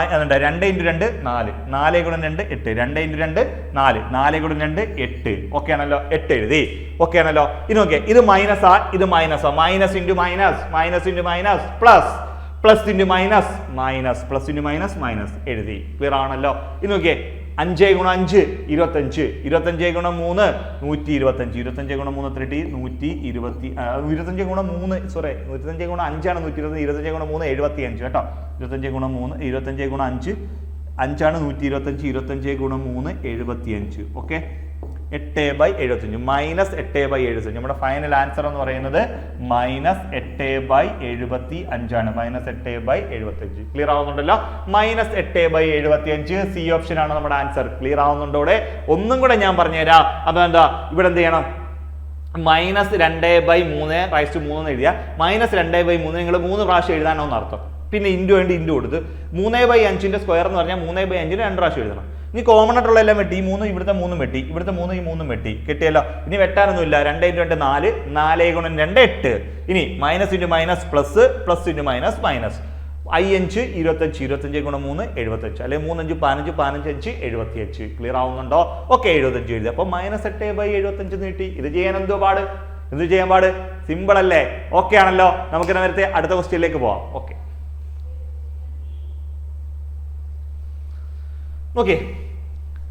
2 4, 4 × 2 8, 2 × 2 4, 4 × 2 8. ഓക്കെ ആണല്ലോ. 8 എഴുതി. ഓക്കെ ആണല്ലോ. ഇനി നോക്കിയേ, ഇത് മൈനസാ, ഇത് മൈനസാ. Minus into minus, minus into minus, plus, plus into minus, minus, plus into minus, minus എഴുതി. ക്ലിയർ ആണല്ലോ. ഇനി നോക്കിയേ, 5 × 5 25, 25 × 3 125, 25 × 3 എത്ര കിട്ടി? 120, 25 × 3 സോറി 25 × 5 ആണ് 120, 25 × 3 75 കേട്ടോ. 25 × 3 25 × 5 5 ആണ് 125, 25 × 3 75. Okay, 8/75 minus 8/75. നമ്മുടെ ഫൈനൽ ആൻസർ എന്ന് പറയുന്നത് -8/75 ആണ്. -8/75. ക്ലിയർ ആവുന്നുണ്ടല്ലോ? -8/75 സി ഓപ്ഷൻ ആണ് നമ്മുടെ ആൻസർ. ക്ലിയർ ആവുന്നുണ്ടോ? ഒന്നും കൂടെ ഞാൻ പറഞ്ഞുതരാം. അപ്പൊ എന്താ ഇവിടെ എന്ത് ചെയ്യണം? -2/3 എഴുതിയ -2/3 നിങ്ങൾ 3 പ്രാവശ്യം എഴുതാനോന്ന് അർത്ഥം. പിന്നെ ഇൻറ്റു വേണ്ടി ഇൻറ്റു കൊടുത്ത് 3/5 സ്ക്വയർ എന്ന് പറഞ്ഞാൽ 3/5 2 പ്രാവശ്യം എഴുതണം. ഇനി കോമൺ ആയിട്ടുള്ള എല്ലാം വെട്ടി. 3 ഇവിടുത്തെ 3 വെട്ടി, ഇവിടുത്തെ 3 ഈ 3 വെട്ടി, കിട്ടിയല്ലോ. ഇനി വെട്ടാനൊന്നുമില്ല. 2 × 2 4, 4 × 2 8. ഇനി minus into minus plus, plus into minus minus. 5 25, 25 × 3 75, അല്ലെങ്കിൽ 3 5 15, 15 75. ക്ലിയർ ആവുന്നുണ്ടോ? ഓക്കെ, 75 എഴുതി. അപ്പൊ -8/75 നീട്ടി. ഇത് ചെയ്യാൻ എന്തോ പാട്? എന്ത് ചെയ്യാൻ പാട്? സിമ്പിൾ അല്ലേ? ഓക്കെ ആണല്ലോ. നമുക്ക് നേരത്തെ അടുത്ത ക്വസ്റ്റ്യനിലേക്ക് പോവാം. ഓക്കെ, ഓക്കെ,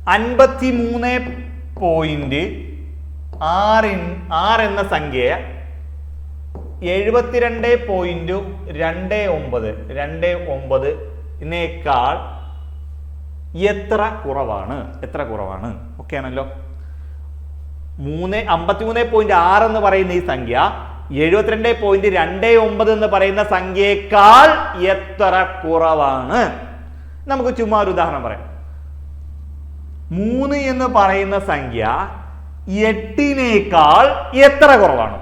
53.6 എന്ന സംഖ്യയെ 72.29 എത്ര കുറവാണ്? എത്ര കുറവാണ്? ഓക്കെ ആണല്ലോ. 53.6 എന്ന് പറയുന്ന ഈ സംഖ്യ 72.29 എന്ന് പറയുന്ന സംഖ്യയേക്കാൾ എത്ര കുറവാണ്? നമുക്ക് ചുമ്മാ ഒരു ഉദാഹരണം പറയാം. 3 എന്ന് പറയുന്ന സംഖ്യ 8നേക്കാൾ എത്ര കുറവാണ്?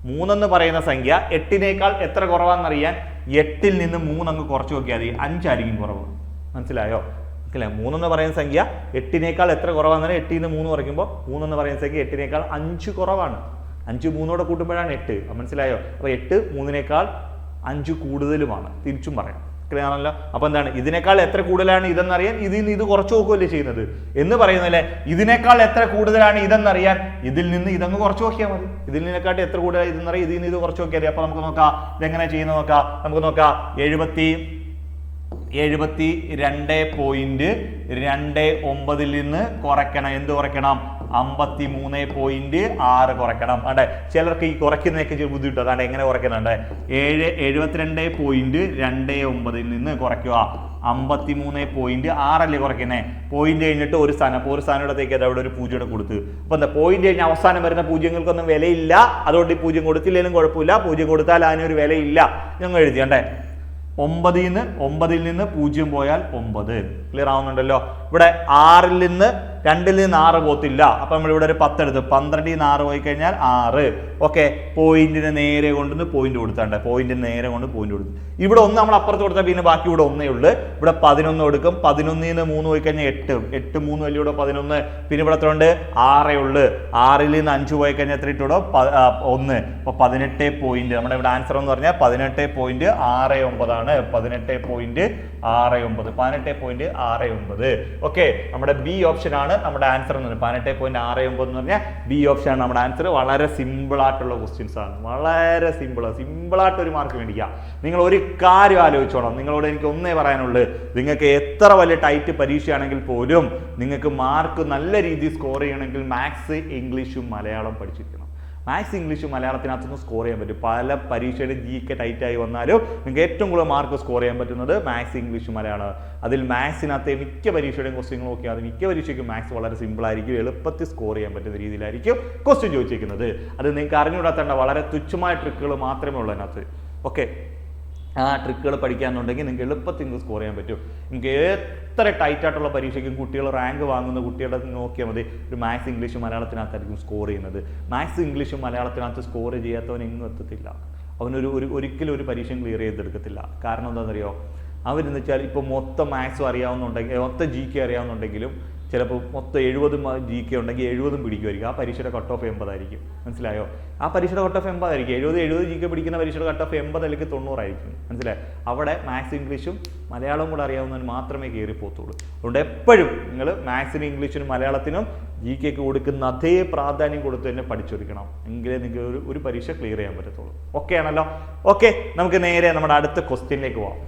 3 എന്ന് പറയുന്ന സംഖ്യ 8നേക്കാൾ എത്ര കുറവാണെന്നറിയാൻ 8ൽ നിന്ന് 3 അങ്ങ് കുറച്ച് നോക്കിയാൽ മതി. 5 ആയിരിക്കും കുറവ്. മനസ്സിലായോ? അല്ലേ? 3 എന്ന് പറയുന്ന സംഖ്യ 8നേക്കാൾ എത്ര കുറവാണെന്ന് 8ൽ നിന്ന് 3 കുറയ്ക്കുമ്പോൾ 3 എന്ന് പറയുന്ന സംഖ്യ 8നേക്കാൾ 5 കുറവാണ്. 5 3 കൂട്ടുമ്പോഴാണ് 8. മനസ്സിലായോ? അപ്പൊ 8 3നേക്കാൾ 5 കൂടുതലുമാണ്. തിരിച്ചും പറയാം. ക്ലിയർ ആണല്ലോ. അപ്പൊ എന്താണ്? ഇതിനേക്കാൾ എത്ര കൂടുതലാണ് ഇതെന്നറിയാൻ ഇതിൽ നിന്ന് ഇത് കുറച്ച് നോക്കുകയല്ലേ ചെയ്യുന്നത് എന്ന് പറയുന്നല്ലേ. ഇതിനേക്കാൾ എത്ര കൂടുതലാണ് ഇതെന്നറിയാൻ ഇതിൽ നിന്ന് ഇതങ്ങ് കുറച്ച് നോക്കിയാൽ മതി. ഇതിൽ നിന്നെക്കാട്ട് എത്ര കൂടുതലാണ് ഇതെന്നറിയാം ഇതിൽ നിന്ന് ഇത് കുറച്ച് നോക്കിയാൽ മതി. അപ്പൊ നമുക്ക് നോക്കാം ഇതെങ്ങനെ ചെയ്യുന്നത് നോക്കാം. നമുക്ക് നോക്കാം. 72.29 നിന്ന് കുറയ്ക്കണം. എന്ത് കുറയ്ക്കണം? 53.6 കുറയ്ക്കണം. അതെ, ചിലർക്ക് ഈ കുറയ്ക്കുന്നതൊക്കെ ബുദ്ധിമുട്ട്. അതാണ് എങ്ങനെ കുറയ്ക്കുന്നുണ്ട്? 72.29 നിന്ന് കുറയ്ക്കുക. 53.6 അല്ലേ കുറയ്ക്കുന്നേ? പോയിന്റ് കഴിഞ്ഞിട്ട് ഒരു സ്ഥാനം. അപ്പോൾ ഒരു സ്ഥാനം ഇടത്തേക്ക് അവിടെ ഒരു പൂജ്യം കൊടുത്ത്. അപ്പൊ എന്താ? പോയിന്റ് കഴിഞ്ഞ് അവസാനം വരുന്ന പൂജ്യങ്ങൾക്കൊന്നും വിലയില്ല. അതുകൊണ്ട് ഈ പൂജ്യം കൊടുത്തില്ലെങ്കിലും കുഴപ്പമില്ല. പൂജ്യം കൊടുത്താൽ അതിനൊരു വിലയില്ല. ഞങ്ങൾ എഴുതിയണ്ടേ 9ൽ നിന്ന് 0 പോയാൽ 9. ക്ലിയർ ആവുന്നുണ്ടല്ലോ? ഇവിടെ 6ൽ നിന്ന് 2ൽ നിന്ന് 6 പോത്തില്ല. അപ്പൊ നമ്മൾ ഇവിടെ ഒരു 10 എടുത്ത് 12ൽ നിന്ന് 6 പോയി കഴിഞ്ഞാൽ 6. ഓക്കെ, പോയിന്റിന് നേരെ കൊണ്ടുവന്ന് പോയിന്റ് കൊടുത്താണ്ട് പോയിന്റിന് നേരെ കൊണ്ട് പോയിന്റ് കൊടുത്തു. ഇവിടെ 1 നമ്മൾ അപ്പുറത്ത് കൊടുത്താൽ പിന്നെ ബാക്കി ഇവിടെ 1 ഉള്ളു. ഇവിടെ 11 കൊടുക്കും. 11ൽ നിന്ന് 3 പോയി കഴിഞ്ഞാൽ 8. 8 3 വലിയ ഇവിടെ 11. പിന്നെ ഇവിടെ എത്ര ഉണ്ട്? 6 ഉള്ളു. 6ൽ നിന്ന് 5 പോയി കഴിഞ്ഞാൽ എത്ര ഇട്ടോ? 1. അപ്പൊ 18 പോയിന്റ്. നമ്മുടെ ഇവിടെ ആൻസർ എന്ന് പറഞ്ഞാൽ 18.69 ആണ്. 18.69 18.69. ഓക്കെ, നമ്മുടെ ബി ഓപ്ഷൻ ആണ് നമ്മുടെ ആൻസർ എന്ന് പറഞ്ഞാൽ 18.69 എന്ന് പറഞ്ഞാൽ ബി ഓപ്ഷൻ ആണ് നമ്മുടെ ആൻസർ. വളരെ സിമ്പിൾ ആയിട്ടുള്ള ക്വസ്റ്റ്യൻസ് ആണ്. വളരെ സിമ്പിളായിട്ട് ഒരു മാർക്ക് മേടിക്കാം. നിങ്ങൾ ഒരു കാര്യം ആലോചിച്ചോണം. നിങ്ങളോട് എനിക്ക് ഒന്നേ പറയാനുള്ളൂ. നിങ്ങൾക്ക് എത്ര വലിയ ടൈറ്റ് പരീക്ഷയാണെങ്കിൽ പോലും നിങ്ങൾക്ക് മാർക്ക് നല്ല രീതിയിൽ സ്കോർ ചെയ്യണമെങ്കിൽ മാത്സ്, ഇംഗ്ലീഷും മലയാളം പഠിച്ചിരിക്കണം. മാത്സ് ഇംഗ്ലീഷ് മലയാളത്തിനകത്തുനിന്ന് സ്കോർ ചെയ്യാൻ പറ്റും. പല പരീക്ഷയുടെ GK ടൈറ്റായി വന്നാലും നിങ്ങൾക്ക് ഏറ്റവും കൂടുതൽ മാർക്ക് സ്കോർ ചെയ്യാൻ പറ്റുന്നത് മാത്സ് ഇംഗ്ലീഷ് മലയാളം. അതിൽ മാത്സിനകത്തെ മിക്ക പരീക്ഷയുടെയും ക്വസ്റ്റ്യൻ നോക്കിയാൽ അത് മിക്ക പരീക്ഷയ്ക്കും മാത്സ് വളരെ സിമ്പിളായിരിക്കും, എളുപ്പത്തിൽ സ്കോർ ചെയ്യാൻ പറ്റുന്ന രീതിയിലായിരിക്കും ക്വസ്റ്റ്യൻ ചോദിച്ചിരിക്കുന്നത്. അത് നിങ്ങൾക്ക് അറിഞ്ഞുകൂടാത്തേണ്ട വളരെ തുച്ഛമായ ട്രിക്കുകൾ മാത്രമേ ഉള്ളൂ അതിനകത്ത്. ഓക്കെ, ആ ട്രിക്കുകൾ പഠിക്കാന്നുണ്ടെങ്കിൽ നിങ്ങൾക്ക് എളുപ്പത്തിൽ നിങ്ങൾക്ക് സ്കോർ ചെയ്യാൻ പറ്റും. നിങ്ങൾക്ക് എത്ര ടൈറ്റായിട്ടുള്ള പരീക്ഷയ്ക്കും കുട്ടികൾ റാങ്ക് വാങ്ങുന്ന കുട്ടികളുടെ നോക്കിയാൽ മതി, ഒരു മാത്സ് ഇംഗ്ലീഷ് മലയാളത്തിനകത്തായിരിക്കും സ്കോർ ചെയ്യുന്നത്. മാത്സ് ഇംഗ്ലീഷും മലയാളത്തിനകത്ത് സ്കോർ ചെയ്യാത്തവൻ എങ്ങും എത്തത്തില്ല. ഒരിക്കലും ഒരു പരീക്ഷയും ക്ലിയർ ചെയ്തെടുക്കത്തില്ല. കാരണം എന്താണെന്നറിയോ, അവരെന്ന് വെച്ചാൽ ഇപ്പോൾ മൊത്തം മാത്സും അറിയാവുന്നുണ്ടെങ്കിൽ, മൊത്തം GK അറിയാവുന്നുണ്ടെങ്കിലും ചിലപ്പോൾ മൊത്തം 70 GK ഉണ്ടെങ്കിൽ 70 പിടിക്കുമായിരിക്കും. ആ പരീക്ഷയുടെ കട്ട് ഓഫ് 80 ആയിരിക്കും. മനസ്സിലായോ? ആ പരീക്ഷയുടെ കട്ട് ഓഫ് 80 ആയിരിക്കും. 70 GK പിടിക്കുന്ന പരീക്ഷയുടെ കട്ട് ഓഫ് 80 അല്ലെങ്കിൽ 90 ആയിരിക്കും. മനസ്സിലായോ? അവിടെ മാത്സ് ഇംഗ്ലീഷും മലയാളവും കൂടെ അറിയാവുന്നതിന് മാത്രമേ കയറി പോകത്തുള്ളൂ. അതുകൊണ്ട് എപ്പോഴും നിങ്ങൾ മാത്സിനും ഇംഗ്ലീഷിനും മലയാളത്തിനും GKക്ക് കൊടുക്കുന്ന അതേ പ്രാധാന്യം കൊടുത്ത് തന്നെ പഠിച്ചെടുക്കണം. എങ്കിലേ നിങ്ങൾക്ക് ഒരു പരീക്ഷ ക്ലിയർ ചെയ്യാൻ പറ്റത്തുള്ളൂ. ഓക്കെ ആണല്ലോ? ഓക്കെ, നമുക്ക് നേരെ നമ്മുടെ അടുത്ത ക്വസ്റ്റ്യനിലേക്ക് പോവാം.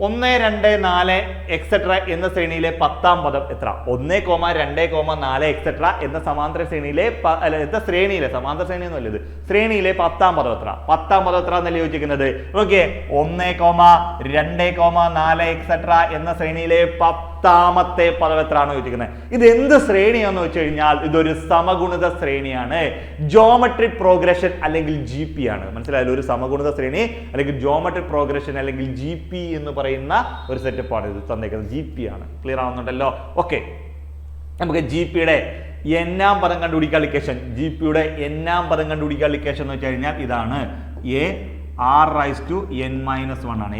1, 2, 4 എക്സെട്ര എന്ന ശ്രേണിയിലെ 10ാം പദം എത്ര? 1, 2, 4 എക്സെട്ര എന്ന സമാന്തര ശ്രേണിയിലെ ശ്രേണിയിലെ സമാന്തര ശ്രേണി ഒന്നുമല്ല ഇത്, ശ്രേണിയിലെ 10ാം പദം എത്ര? 10ാം പദം എത്ര എന്നല്ലേ ചോദിച്ചിരിക്കുന്നത്? ഓക്കെ, 1, 2, 4 എക്സെട്ര എന്ന ശ്രേണിയിലെ 10ാമത്തെ പദം എത്രയാണ് ചോദിച്ചിരിക്കുന്നത്. ഇത് എന്ത് ശ്രേണിയാണെന്ന് വെച്ച് കഴിഞ്ഞാൽ ഇതൊരു സമഗുണിത ശ്രേണിയാണ്. ജോമെട്രിക് പ്രോഗ്രഷൻ അല്ലെങ്കിൽ GP ആണ്. മനസ്സിലായാലും ഒരു സമഗുണിത ശ്രേണി അല്ലെങ്കിൽ ജോമെട്രിക് പ്രോഗ്രഷൻ അല്ലെങ്കിൽ GP എന്ന് പറയുന്ന ഒരു സെറ്റപ്പാണ് ഇത് തന്നേക്കുന്നത്. GP ആണ്. ക്ലിയർ ആവുന്നുണ്ടല്ലോ? ഓക്കെ, നമുക്ക് GPയുടെ n-ാം പദം കണ്ടുപിടിക്കാൻ ഇക്വേഷൻ, GPയുടെ n-ാം പദം കണ്ടുപിടിക്കാൻ ഇക്വേഷൻ എന്ന് വെച്ച് കഴിഞ്ഞാൽ ഇതാണ്. r⁻n−1 ആണ്.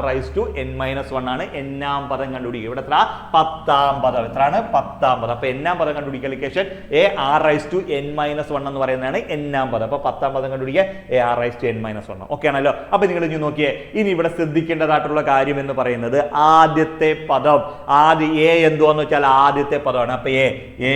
r⁻n−1 ആണ് n-ാം പദം കണ്ടുപിടിക്കുക. ഇവിടെ എത്ര? 10ാം പദം. എത്രയാണ്? 10ാം പദം. അപ്പൊ n-ാം പദം കണ്ടുപിടിക്കാൻ ഇക്വേഷൻ r⁻n−1 എന്ന് പറയുന്നതാണ് n-ാം പദം. അപ്പൊ 10ാം പദം കണ്ടുപിടിക്കുക r⁻n−1. ഓക്കെ ആണല്ലോ? അപ്പൊ നിങ്ങൾ ഇനി നോക്കിയേ, ഇനി ഇവിടെ ശ്രദ്ധിക്കേണ്ടതായിട്ടുള്ള കാര്യം എന്ന് പറയുന്നത് ആദ്യത്തെ പദം, എന്തുവാന്ന് വെച്ചാൽ ആദ്യത്തെ പദമാണ്. അപ്പൊ എ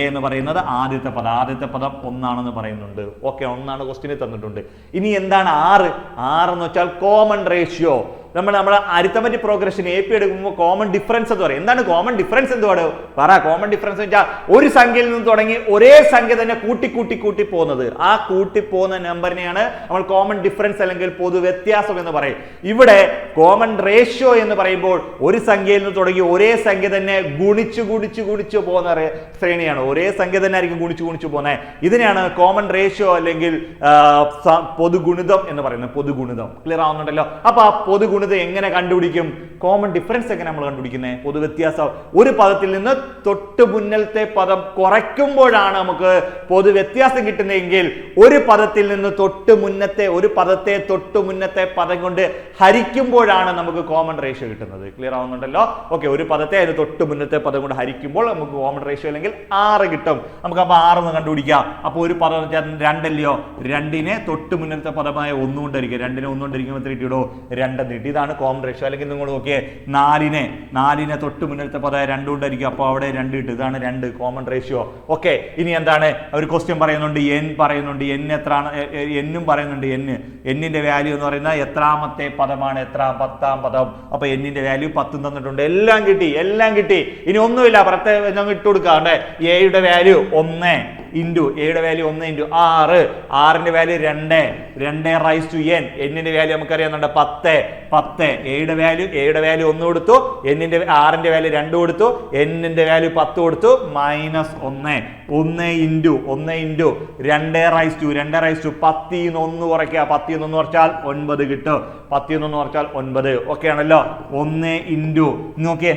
എന്ന് പറയുന്നത് ആദ്യത്തെ പദം. ആദ്യത്തെ പദം 1 ആണെന്ന് പറയുന്നുണ്ട്. ഓക്കെ, 1 ആണ് ക്വസ്റ്റ്യനിൽ തന്നിട്ടുണ്ട്. ഇനി എന്താണ് ആറ് എന്ന് വെച്ചാൽ കോമൺ റേഷ്യോ. നമ്മുടെ അരിത്തമെറ്റിക് പ്രോഗ്രഷൻ AP എടുക്കുമ്പോൾ കോമൺ ഡിഫറൻസ് എന്ന് പറയും. എന്താണ് കോമൺ ഡിഫറൻസ്? എന്തുവാണ് പറ? കോമൺ ഡിഫറൻസ് വെച്ചാൽ ഒരു സംഖ്യയിൽ നിന്ന് തുടങ്ങി ഒരേ സംഖ്യ തന്നെ കൂട്ടി പോകുന്നത്. ആ കൂട്ടിപ്പോകുന്ന നമ്പറിനെയാണ് നമ്മൾ കോമൺ ഡിഫറൻസ് അല്ലെങ്കിൽ പൊതു വ്യത്യാസം എന്ന് പറയും. ഇവിടെ കോമൺ റേഷ്യോ എന്ന് പറയുമ്പോൾ ഒരു സംഖ്യയിൽ നിന്ന് തുടങ്ങി ഒരേ സംഖ്യ തന്നെ ഗുണിച്ചു പോകുന്ന ശ്രേണിയാണ്. ഒരേ സംഖ്യ തന്നെ ആയിരിക്കും ഗുണിച്ചു പോകുന്നത്. ഇതിനെയാണ് കോമൺ റേഷ്യോ അല്ലെങ്കിൽ പൊതുഗുണിതം എന്ന് പറയുന്നത്. പൊതുഗുണിതം. ക്ലിയർ ആവുന്നുണ്ടല്ലോ? അപ്പൊ ആ പൊതുഗുണിതം എങ്ങനെ കണ്ടുപിടിക്കും? കോമൺ ഡിഫറൻസ് എങ്ങനെ നമ്മൾ കണ്ടുപിടിക്കുന്നത്? പൊതുവ്യത്യാസം. ഒരു പദത്തിൽ നിന്ന് തൊട്ട് മുന്നത്തെ പദം കുറയ്ക്കുമ്പോഴാണ് നമുക്ക് പൊതുവ്യത്യാസം കിട്ടുന്നതെങ്കിൽ ഒരു പദത്തിൽ നിന്ന് ഒരു പദത്തെ തൊട്ട് മുന്നത്തെ പദം കൊണ്ട് ഹരിക്കുമ്പോഴാണ് നമുക്ക് കോമൺ റേഷ്യോ കിട്ടുന്നത്. ക്ലിയർ ആവുന്നുണ്ടല്ലോ? ഓക്കെ, ഒരു പദത്തെ അതിന് തൊട്ട് മുന്നത്തെ പദം കൊണ്ട് ഹരിക്കുമ്പോൾ നമുക്ക് കോമൺ റേഷ്യോ അല്ലെങ്കിൽ 6 കിട്ടും. നമുക്ക് അപ്പൊ 6 എന്ന് കണ്ടുപിടിക്കാം. അപ്പൊ ഒരു പദം 2 അല്ലയോ? 2നെ തൊട്ട് മുന്നത്തെ പദമായ 1 കൊണ്ട് ഹരിക്കുക. 2നെ 1 കൊണ്ട് ഹരിക്കുമ്പോൾ എത്ര കിട്ടിയിടോ? 2 കിട്ടി. ഇതാണ് കോമൺ റേഷ്യോ. അല്ലെങ്കിൽ നിങ്ങൾ നോക്കിയേ, 4നെ തൊട്ട് മുന്നത്തെ പദമായ 2 കൊണ്ട് ഹരിക്കുക. അപ്പോൾ അവിടെ 2 കിട്ടും. ഇതാണ് 2 കോമൺ റേഷ്യോ. ഓക്കെ, ഇനി എന്താണ് ഒരു ക്വസ്റ്റ്യൻ പറയുന്നുണ്ട്, n പറയുന്നുണ്ട്. n എത്രയാണ്? എന്നും പറയുന്നുണ്ട്. എന്നിന്റെ വാല്യൂ എന്ന് പറയുന്നത് എത്രാമത്തെ പദമാണ്? 10ാം പദം. അപ്പൊ എന്നിന്റെ വാല്യൂ 10 തന്നിട്ടുണ്ട്. എല്ലാം കിട്ടി. ഇനി ഒന്നുമില്ല, പുറത്തെ ഞങ്ങൾ ഇട്ട് കൊടുക്കാണ്ട്. എയുടെ വാല്യൂ 1 ഇൻറ്റു എയുടെ വാല്യൂ 1 ഇൻറ്റു 6. 6ന്റെ വാല്യൂ 2 എന്നിന്റെ വാല്യൂ നമുക്കറിയാവുന്നുണ്ട് 10. എയുടെ വാല്യൂ 1 കൊടുത്തു, എന്നിന്റെ 6ന്റെ വാല്യൂ 2 കൊടുത്തു, എന്നിന്റെ വാല്യൂ 10 കൊടുത്തു, -1. 1 ഇൻറ്റു 2 10 1 കുറയ്ക്കുക. 10 1 കുറച്ചാൽ 9 കിട്ടും. 10 1 കുറച്ചാൽ 9. ഓക്കെ ആണല്ലോ? 1 ഇൻറ്റു നോക്കിയേ,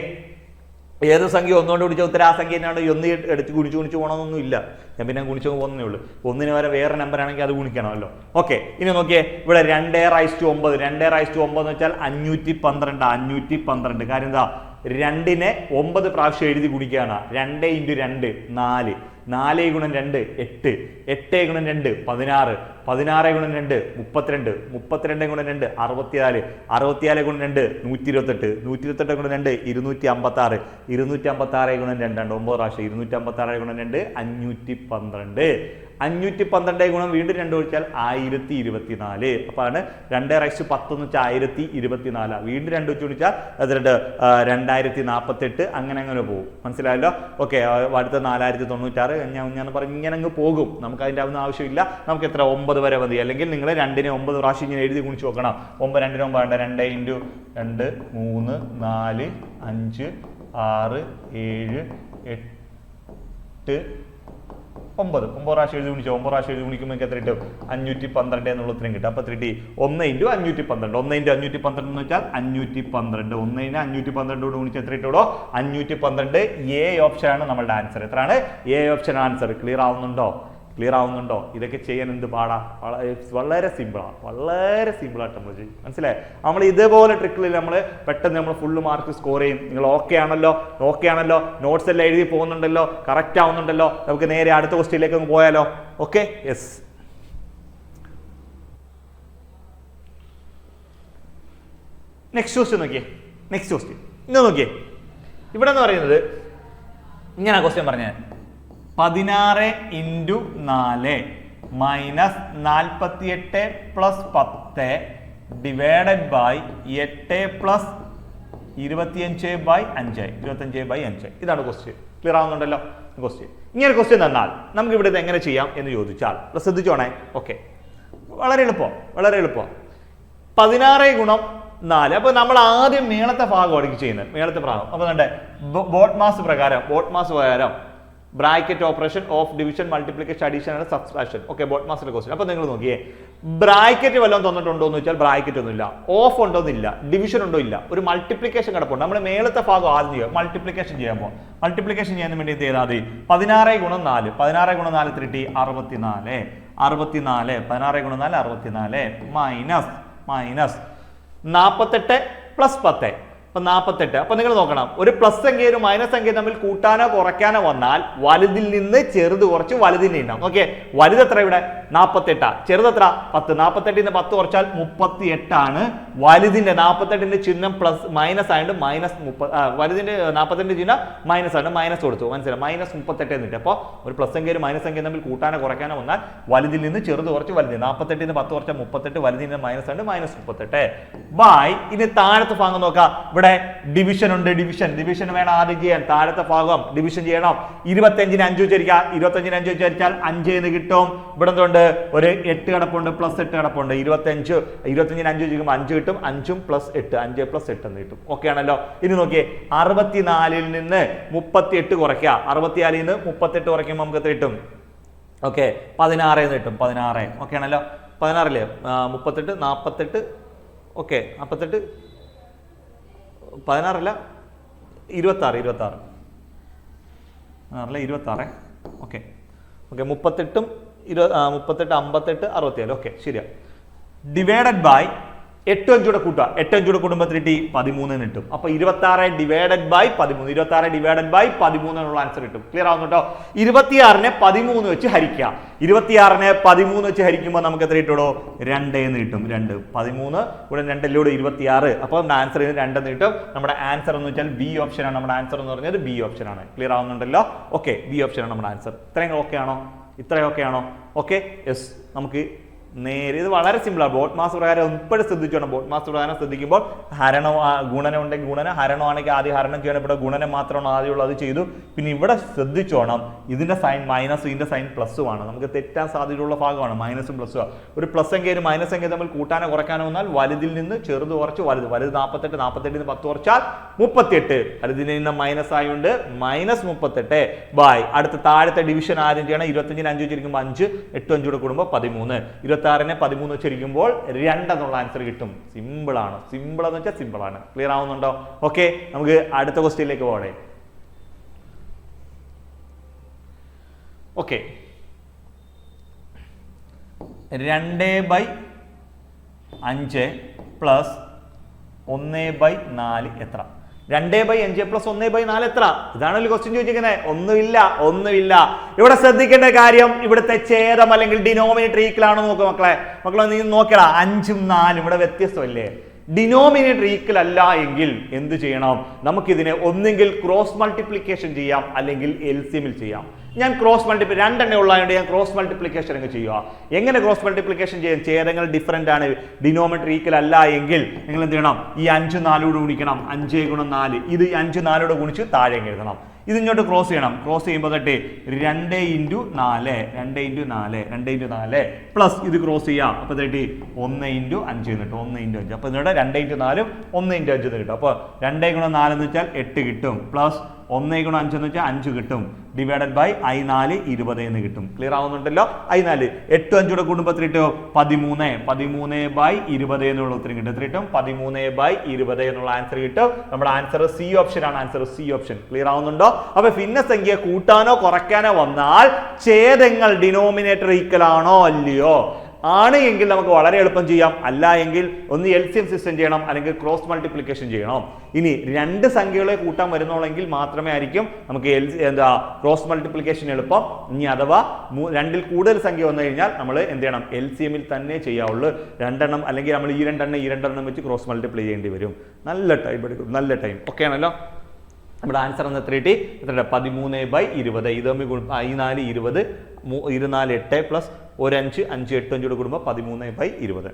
ഏത് സംഖ്യ 1 കൊണ്ട് ഗുണിച്ച ഉത്തരം ആ സംഖ്യ തന്നെയാണ്. 1 എടുത്ത് ഗുണിച്ച് പോകണമെന്നൊന്നും ഇല്ല. ഞാൻ പിന്നെ ഗുണിച്ചു പോകുന്നേ ഉള്ളൂ. 1ന് വരെ വേറെ നമ്പർ ആണെങ്കിൽ അത് ഗുണിക്കണമല്ലോ. ഓക്കെ, ഇനി നോക്കിയേ, ഇവിടെ 2/9. 2/9 എന്ന് വെച്ചാൽ 512. കാര്യം എന്താ? 2നെ 9 പ്രാവശ്യം എഴുതി ഗുണിക്കുകയാണ്. 2 ഇൻറ്റു 2 4. 4 ഗുണം 2 8. 8 ഗുണം 2 16. 16 ഗുണം 2 32. 32 ഗുണം 2 64. 64 ഗുണം 2 128. 128 ഗുണം 2 256. 256 ഗുണം 2 9 പ്രാവശ്യം. 256 ഗുണം 2 512. 512 ഗുണം വീണ്ടും 2 ഒഴിച്ചാൽ 1024. അപ്പോൾ ആണ് 2/10 എന്ന് വെച്ചാൽ 1024. വീണ്ടും 2 വെച്ച് വിളിച്ചാൽ അതിലുണ്ട് 2048. അങ്ങനെ പോകും. മനസ്സിലായല്ലോ? ഓക്കെ. അടുത്ത 4096 ഞാൻ പറഞ്ഞ് ഇങ്ങനെ അങ്ങ് പോകും. നമുക്ക് അതിൻ്റെ ഒന്നും ആവശ്യമില്ല. നമുക്ക് എത്ര 9 വരെ മതി. അല്ലെങ്കിൽ നിങ്ങൾ 2നെ 9 പ്രാവശ്യം ഇങ്ങനെ എഴുതി ഗുണിച്ച് നോക്കണം. 9 2 9 വേണ്ട. 2 × 2 3 4 5 6 7 8 9 പ്രാവശ്യം എഴുതി ഗുണിച്ചോ. 9 പ്രാവശ്യം എഴുതി ഗുണിക്കുമ്പോൾ എത്ര കിട്ടും? 512 എന്നുള്ള ഉത്തരം കിട്ടും. അപ്പോൾ എത്ര കിട്ടി? 1 × 512. 1 × 512 എന്ന് വെച്ചാൽ 512. 1നെ 512 ഗുണിച്ച് എത്ര കിട്ടുള്ളൂ? 512. എ ഓപ്ഷനാണ് നമ്മളുടെ ആൻസർ. എത്രയാണ്? A option answer. ക്ലിയർ ആവുന്നുണ്ടോ? ഇതൊക്കെ ചെയ്യാൻ എന്ത് പാടാ? വളരെ സിമ്പിളായിട്ട് നമ്മൾ ചെയ്യും. മനസ്സിലായി? നമ്മൾ ഇതേപോലെ ട്രിക്കിൽ നമ്മൾ പെട്ടെന്ന് നമ്മൾ ഫുള്ള് മാർക്ക് സ്കോർ ചെയ്യും. നിങ്ങൾ ഓക്കെ ആണല്ലോ? നോട്ട്സ് എല്ലാം എഴുതി പോകുന്നുണ്ടല്ലോ? കറക്റ്റ് ആവുന്നുണ്ടല്ലോ? നമുക്ക് നേരെ അടുത്ത ക്വസ്റ്റ്യനിലേക്ക് അങ്ങ് പോയാലോ? Okay, yes. നെക്സ്റ്റ് ക്വസ്റ്റ്യൻ നോക്കിയേ. ഇന്ന് നോക്കിയേ. ഇവിടെ എന്ന് പറയുന്നത് ഇങ്ങനെ ക്വസ്റ്റ്യൻ പറഞ്ഞത് 16 × 4 minus 48 plus 10 divided by 8 plus 25/5. ഇതാണ് ക്വസ്റ്റ്യൻ. ക്ലിയർ ആവുന്നുണ്ടല്ലോ ക്വസ്റ്റ്യൻ? ഇങ്ങനെ ക്വസ്റ്റ്യൻ തന്നാൽ നമുക്ക് ഇവിടെ ഇത് എങ്ങനെ ചെയ്യാം എന്ന് ചോദിച്ചാൽ ശ്രദ്ധിച്ചോണേ. ഓക്കെ, വളരെ എളുപ്പം. 16 × 4. അപ്പോൾ നമ്മൾ ആദ്യം മേളത്തെ ഭാഗമാണ് ചെയ്യുന്നത്. മേളത്തെ ഭാഗം. അപ്പോൾ കണ്ടേ, ബോട്ട് മാസ് പ്രകാരം bracket operation of division, multiplication, addition and subtraction. Okay, ബോട്ട് മാസിന്റെ ക്വസ്റ്റ്യൻ. അപ്പോൾ നിങ്ങൾ നോക്കിയേ, ബ്രാക്കറ്റ് വല്ലതും തന്നിട്ടുണ്ടോ എന്ന് വെച്ചാൽ ബ്രാക്കറ്റ് ഒന്നുമില്ല. ഓഫ് ഉണ്ടോ എന്നില്ല. ഡിവിഷൻ ഉണ്ടോ ഇല്ല. ഒരു മൾട്ടിപ്ലിക്കേഷൻ കിടപ്പുണ്ട്. നമ്മൾ മേളത്തെ ഭാഗം ആദ്യം ചെയ്യുക. മൾട്ടിപ്ലിക്കേഷൻ ചെയ്യുമ്പോൾ മൾട്ടിപ്ലിക്കേഷൻ ചെയ്യാൻ വേണ്ടി എന്ത് ചെയ്താൽ മതി? 16 × 4. 16 × 4 3 64. 16 × 4 മൈനസ് 48 പ്ലസ് 10. അപ്പൊ 48. അപ്പൊ നിങ്ങൾ നോക്കണം, ഒരു പ്ലസ് സംഖ്യ ഒരു മൈനസ് സംഖ്യ തമ്മിൽ കൂട്ടാനോ കുറയ്ക്കാനോ വന്നാൽ വലുതിൽ നിന്ന് ചെറുത് കുറച്ച് വലുതിന്റെ എണ്ണം. ഓക്കെ, വലുത് എത്ര? ഇവിടെ 48. ചെറുതെത്ര? 10. 48 ന്ന് 10 കുറച്ചാൽ 38 ആണ്. വലുതിന്റെ 48ന്റെ ചിഹ്നം പ്ലസ് മൈനസ് ആയതുകൊണ്ട് മൈനസ് 30. വലുതിന്റെ 48ന്റെ ചിഹ്നം മൈനസ് ആണ്, മൈനസ് കൊടുത്തു. മനസ്സിലായി? മൈനസ് 38 എന്നിട്ട്. അപ്പോൾ ഒരു പ്ലസ് സംഖ്യ ഒരു മൈനസ് സംഖ്യ തമ്മിൽ കൂട്ടാനോ കുറയ്ക്കാനോ വന്നാൽ വലുതിൽ നിന്ന് ചെറുത് കുറച്ച് വലുത്. 48 ന്ന് 10 കുറച്ചാൽ 38. വലുതിന്റെ മൈനസ് ആണ്, മൈനസ് 38. ബൈ. ഇനി താഴത്തെ ഭാഗം നോക്കാം. ഇവിടെ ഡിവിഷൻ ഉണ്ട്. ഡിവിഷൻ വേണം ആദ്യം ചെയ്യാൻ. താഴത്തെ ഭാഗം ഡിവിഷൻ ചെയ്യണം. 25ന് 5 വെച്ചിരിക്കുക. 25ന് 5 വെച്ചാൽ 5 എന്ന് കിട്ടും. ഇവിടെ എന്തുകൊണ്ട്? ഒരു 8 കിടപ്പുണ്ട്, പ്ലസ് 8 കിടപ്പുണ്ട്. 25ന് 5 വെച്ചിരിക്കുമ്പോൾ 5 കിട്ടും. 5 പ്ലസ് 8, 5 പ്ലസ് 8 എന്ന് കിട്ടും. ഓക്കെ ആണല്ലോ? ഇനി നോക്കിയേ, 64ൽ നിന്ന് 38 കുറയ്ക്കുക. 64ൽ നിന്ന് 38 കുറയ്ക്കുമ്പോൾ നമുക്ക് എത്ര കിട്ടും? ഓക്കെ, 16 എന്ന് കിട്ടും. 16. ഓക്കെ ആണല്ലോ? 16 38 48. ഓക്കെ, 48 16 അല്ല 26. 26. ഓക്കെ 38 38 58 67. ഓക്കെ, ശരിയാ. ഡിവൈഡഡ് ബൈ 8 5 കൂടെ കൂട്ടുക. 8 5 കൂടെ കൂടുമ്പോൾ 13 എന്ന് കിട്ടും. അപ്പൊ 26 ഡിവൈഡഡ് ബൈ 13 എന്നുള്ള ആൻസർ കിട്ടും. ക്ലിയർ ആവുന്നുണ്ടോ? 26നെ 13 വെച്ച് ഹരിക്കുക. 26നെ 13 വെച്ച് ഹരിക്കുമ്പോൾ നമുക്ക് എത്ര കിട്ടുള്ളൂ? 2 എന്ന് കിട്ടും. 2 13 ഇവിടെ 2 26. അപ്പോൾ ആൻസർ 2 എന്ന് കിട്ടും. നമ്മുടെ ആൻസർ എന്ന് വെച്ചാൽ ബി ഓപ്ഷൻ ആണ്. നമ്മുടെ ആൻസർ എന്ന് പറഞ്ഞത് ബി ഓപ്ഷൻ ആണ്. ക്ലിയർ ആവുന്നുണ്ടല്ലോ? ഓക്കെ, ബി ഓപ്ഷൻ ആണ് നമ്മുടെ ആൻസർ. ഇത്രയും ഓക്കെ ആണോ? Okay, yes. നമുക്ക് നേരെ ഇത് വളരെ സിമ്പിളാണ്. ബോട്ട് മാസ് പ്രകാരം ഇപ്പോഴും ശ്രദ്ധിച്ചോണം. ബോട്ട് മാസ് പ്രകാരം ശ്രദ്ധിക്കുമ്പോൾ ഹരണം ഗുണനം ഉണ്ടെങ്കിൽ ഗുണനം, ഹരണമാണെങ്കിൽ ആദ്യം ഹരണം ചെയ്യണം. ഇവിടെ ഗുണനം മാത്രമാണ് ആദ്യമുള്ളത്, അത് ചെയ്തു. പിന്നെ ഇവിടെ ശ്രദ്ധിച്ചോണം, ഇതിന്റെ സൈൻ മൈനസ്, ഇതിന്റെ സൈൻ പ്ലസ്സും ആണ്. നമുക്ക് തെറ്റാൻ സാധ്യതയുള്ള ഭാഗമാണ് മൈനസും പ്ലസ്സും. ഒരു പ്ലസ് സംഖ്യ ഒരു മൈനസ് സംഖ്യ തമ്മിൽ കൂട്ടാനോ കുറയ്ക്കാനോ വന്നാൽ വലുതിൽ നിന്ന് ചെറുത് കുറച്ച് വലുത് 48. 48 നിന്ന് 10 കുറച്ചാൽ 38. വലുതിൽ നിന്ന് മൈനസ് ആയതുകൊണ്ട് മൈനസ് 38 ബൈ. അടുത്ത താഴത്തെ ഡിവിഷൻ ആദ്യം ചെയ്യണം. 25ന് 5 വെച്ചിരിക്കുമ്പോൾ 5, 8 5 കൂടെ കൂടുമ്പോൾ 13. 26നെ 13 വെച്ചിരിക്കുമ്പോൾ 2 എന്നുള്ള ആൻസർ കിട്ടും. സിമ്പിൾ എന്ന് വെച്ചാൽ സിമ്പിൾ ആണ്. ക്ലിയർ ആവുന്നുണ്ടോ? ഓക്കെ, നമുക്ക് അടുത്ത ക്വസ്റ്റ്യനിലേക്ക് പോകണേ. ഓക്കെ, 2/5 പ്ലസ് 1/4 എത്ര? 2/5 പ്ലസ് 1/4 എത്ര? ഇതാണല്ലോ ക്വസ്റ്റ്യൻ ചോദിച്ചിരിക്കുന്നത്. ഒന്നുമില്ല. ഇവിടെ ശ്രദ്ധിക്കേണ്ട കാര്യം, ഇവിടുത്തെ ഛേദം അല്ലെങ്കിൽ ഡിനോമിനേറ്റർ ഈക്വൽ ആണോ നോക്കുക മക്കളെ. നീ നോക്കടാ, 5ഉം 4 ഇവിടെ വ്യത്യസ്തമല്ലേ? ഡിനോമിനേറ്റർ ഈക്വൽ അല്ല എങ്കിൽ എന്ത് ചെയ്യണം? നമുക്കിതിനെ ഒന്നെങ്കിൽ ക്രോസ് മൾട്ടിപ്ലിക്കേഷൻ ചെയ്യാം, അല്ലെങ്കിൽ എൽസിഎമ്മിൽ ചെയ്യാം. ഞാൻ ക്രോസ് മൾട്ടിപ്ലൈ രണ്ടെണ്ണേ ഉള്ളതുകൊണ്ട് ഞാൻ ക്രോസ് മൾട്ടിപ്ലിക്കേഷൻ അങ്ങ് ചെയ്യുക. എങ്ങനെ ക്രോസ് മൾട്ടിപ്ലിക്കേഷൻ ചെയ്യാം? ഛേദങ്ങൾ ഡിഫറൻ്റ് ആണ്, ഡിനോമിനേറ്റർ ഈക്വൽ അല്ല എങ്കിൽ നിങ്ങൾ എന്ത് ചെയ്യണം? ഈ 5 4 ഗുണിക്കണം. 5 × 4 ഇത് 5 4 ഗുണിച്ച് താഴെ എഴുതണം. ഇത് ഇങ്ങോട്ട് ക്രോസ് ചെയ്യണം. ക്രോസ് ചെയ്യുമ്പോൾ തൊട്ട് 2 × 4 2 × 4 2 × 4 പ്ലസ് ഇത് ക്രോസ് ചെയ്യാം. അപ്പോൾ തൊട്ട് 1 × 5 കിട്ടും. 1 × 5 അപ്പോൾ ഇതിവിടെ 2 × 4 1 × 5 കിട്ടും. അപ്പോൾ 2 × 4 എന്ന് വെച്ചാൽ 8 കിട്ടും. പ്ലസ് 1 × 5 എന്ന് വെച്ചാൽ 5 കിട്ടും. ഡിവൈഡഡ് ബൈ I4 20 എന്ന് കിട്ടും. ക്ലിയർ ആവുന്നുണ്ടല്ലോ? I4 8 5 കൂടെ കൂടുമ്പോൾ എത്ര കിട്ടും? 13 13/20 എന്നുള്ള ഉത്തരം കിട്ടും. എത്ര കിട്ടും? 13/20 എന്നുള്ള ആൻസർ കിട്ടും. നമ്മുടെ ആൻസർ സി ഓപ്ഷൻ ആണ്. Answer C option. ക്ലിയർ ആവുന്നുണ്ടോ? അപ്പൊ ഭിന്നസംഖ്യ കൂട്ടാനോ കുറയ്ക്കാനോ വന്നാൽ ഛേദങ്ങൾ ഡിനോമിനേറ്റർ ഈക്വൽ ആണോ അല്ലയോ? ആണ് എങ്കിൽ നമുക്ക് വളരെ എളുപ്പം ചെയ്യാം. അല്ല എങ്കിൽ ഒന്ന് LCM സിസ്റ്റം ചെയ്യണം, അല്ലെങ്കിൽ ക്രോസ് മൾട്ടിപ്ലിക്കേഷൻ ചെയ്യണം. ഇനി രണ്ട് സംഖ്യകളെ കൂട്ടാൻ വരുന്നുള്ളെങ്കിൽ മാത്രമേ ആയിരിക്കും നമുക്ക് ക്രോസ് മൾട്ടിപ്ലിക്കേഷൻ എളുപ്പം. ഇനി അഥവാ രണ്ടിൽ കൂടുതൽ സംഖ്യ വന്നു കഴിഞ്ഞാൽ നമ്മൾ എന്ത് ചെയ്യണം? LCMൽ തന്നെ ചെയ്യാവുള്ളൂ. രണ്ടെണ്ണം അല്ലെങ്കിൽ നമ്മൾ ഈ രണ്ടെണ്ണം വെച്ച് ക്രോസ് മൾട്ടിപ്ലൈ ചെയ്യേണ്ടി വരും. നല്ല ടൈം എടുക്കും. നല്ല ടൈം. ഓക്കെ ആണല്ലോ? നമ്മുടെ ആൻസർ എന്ന് എത്ര കിട്ടി? എത്ര? 13/20. ഇത് തമ്മിൽ I4 20 24 8 പ്ലസ് 1 5 5 8 5 കൂടെ കൂടുമ്പോൾ 13/20.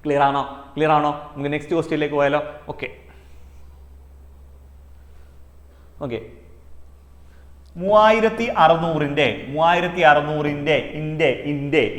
ക്ലിയർ ആണോ? ക്ലിയർ ആണോ? നമുക്ക് നെക്സ്റ്റ് ക്വസ്റ്റ്യനിലേക്ക് പോയാലോ? ഓക്കെ 3600ന്റെ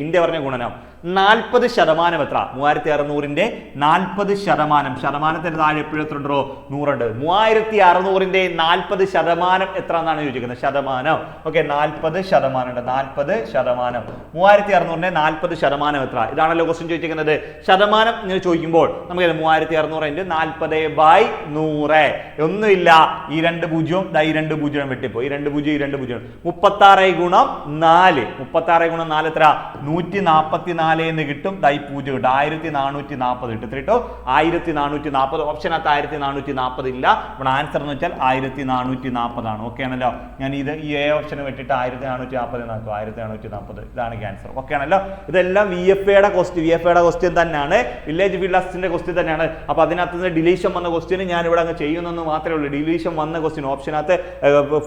ഇന്റെ പറഞ്ഞ ഗുണനം 40% എത്ര? 3600ന്റെ 40%. ശതമാനത്തിന് താഴെ എപ്പോഴും എത്ര ഉണ്ടോ? 100 ഉണ്ട്. 3600ന്റെ 40% എത്ര എന്നാണ് ചോദിക്കുന്നത്? ശതമാനം. ഓക്കെ 40% ഉണ്ട്. 40%. 3600ന്റെ 40% എത്ര? ഇതാണല്ലോ ക്വസ്റ്റ്യൻ ചോദിച്ചിരിക്കുന്നത്. ശതമാനം ഇങ്ങനെ ചോദിക്കുമ്പോൾ നമുക്ക് 3600 × 40/100 ഒന്നുമില്ല. ഈ 2 0 ഈ 2 0 വെട്ടിപ്പോ. ഈ 2 0 ഈ 2 0 36 × 4 36 × 4 എത്ര? 144 എന്ന് കിട്ടും. 0 കിട്ടും. 1440 കിട്ടും. എത്ര കിട്ടും? 1440. ഓപ്ഷനകത്ത് 1440 ഇല്ല. നമ്മുടെ ആൻസർ എന്ന് വെച്ചാൽ 1440 ആണ്. ഓക്കെ ആണല്ലോ? ഞാൻ ഇത് ഈ എ ഓപ്ഷൻ വെട്ടിട്ട് 1440 എന്നാക്കും. 1440 ഇതാണ് ആൻസർ. ഓക്കെ ആണല്ലോ? ഇതെല്ലാം VFAയുടെ ക്വസ്റ്റ്യൻ തന്നെയാണ്. വില്ലേജ് ഫീൽഡ് അസിസ്റ്റന്റ് ക്വസ്റ്റ്യൻ തന്നെയാണ്. അപ്പൊ അതിനകത്ത് നിന്ന് ഡിലീഷൻ വന്ന ക്വസ്റ്റ്യൻ ഞാൻ ഇവിടെ അങ്ങ് ചെയ്യുന്നെന്ന് മാത്രമേ ഉള്ളൂ. ഡിലീഷൻ വന്ന ക്വസ്റ്റ്യൻ ഓപ്ഷനകത്ത്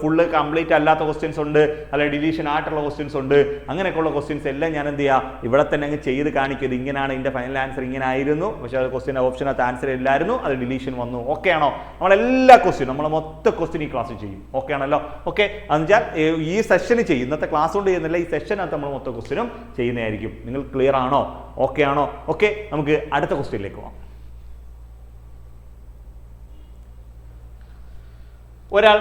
ഫുള്ള് കംപ്ലീറ്റ് അല്ലാത്ത ക്വസ്റ്റ്യൻസ് ഉണ്ട്, അല്ലെ ഡിലീഷൻ ആയിട്ടുള്ള ക്വസ്റ്റ്യൻസ് ഉണ്ട്. അങ്ങനെയൊക്കെയുള്ള ക്വസ്റ്റ്യൻസ് എല്ലാം ഞാൻ എന്ത് ചെയ്യാം? ഇവിടെ തന്നെ ചെയ്ത് കാണിക്കരുത്. ഇങ്ങനെയാണ് ഇതിന്റെ ഫൈനൽ ആൻസർ, ഇങ്ങനെ ആയിരുന്നു. പക്ഷെ അത് ക്വസ്റ്റ്യൻ ഓപ്ഷനകത്ത് ആൻസർ ഇല്ലായിരുന്നു, അത് ഡിലീഷൻ വന്നു. ഓക്കെ ആണോ? നമ്മളെല്ലാ ക്വസ്റ്റ്യൻ നമ്മൾ മൊത്തം ക്വസ്റ്റ്യൻ ഈ ക്ലാസ്സിൽ ചെയ്യും. ഓക്കെ ആണല്ലോ? ഓക്കെ എന്നുവെച്ചാൽ ഈ സെഷന് ചെയ്യും. ഇന്നത്തെ ക്ലാസ് കൊണ്ട് ചെയ്യുന്നില്ല, ഈ സെഷനകത്ത് നമ്മൾ മൊത്തം ക്വസ്റ്റ്യനും ചെയ്യുന്നതായിരിക്കും. നിങ്ങൾ ക്ലിയർ ആണോ? ഓക്കെ ആണോ? ഓക്കെ നമുക്ക് അടുത്ത ക്വസ്റ്റ്യനിലേക്ക് പോകാം. ഒരാൾ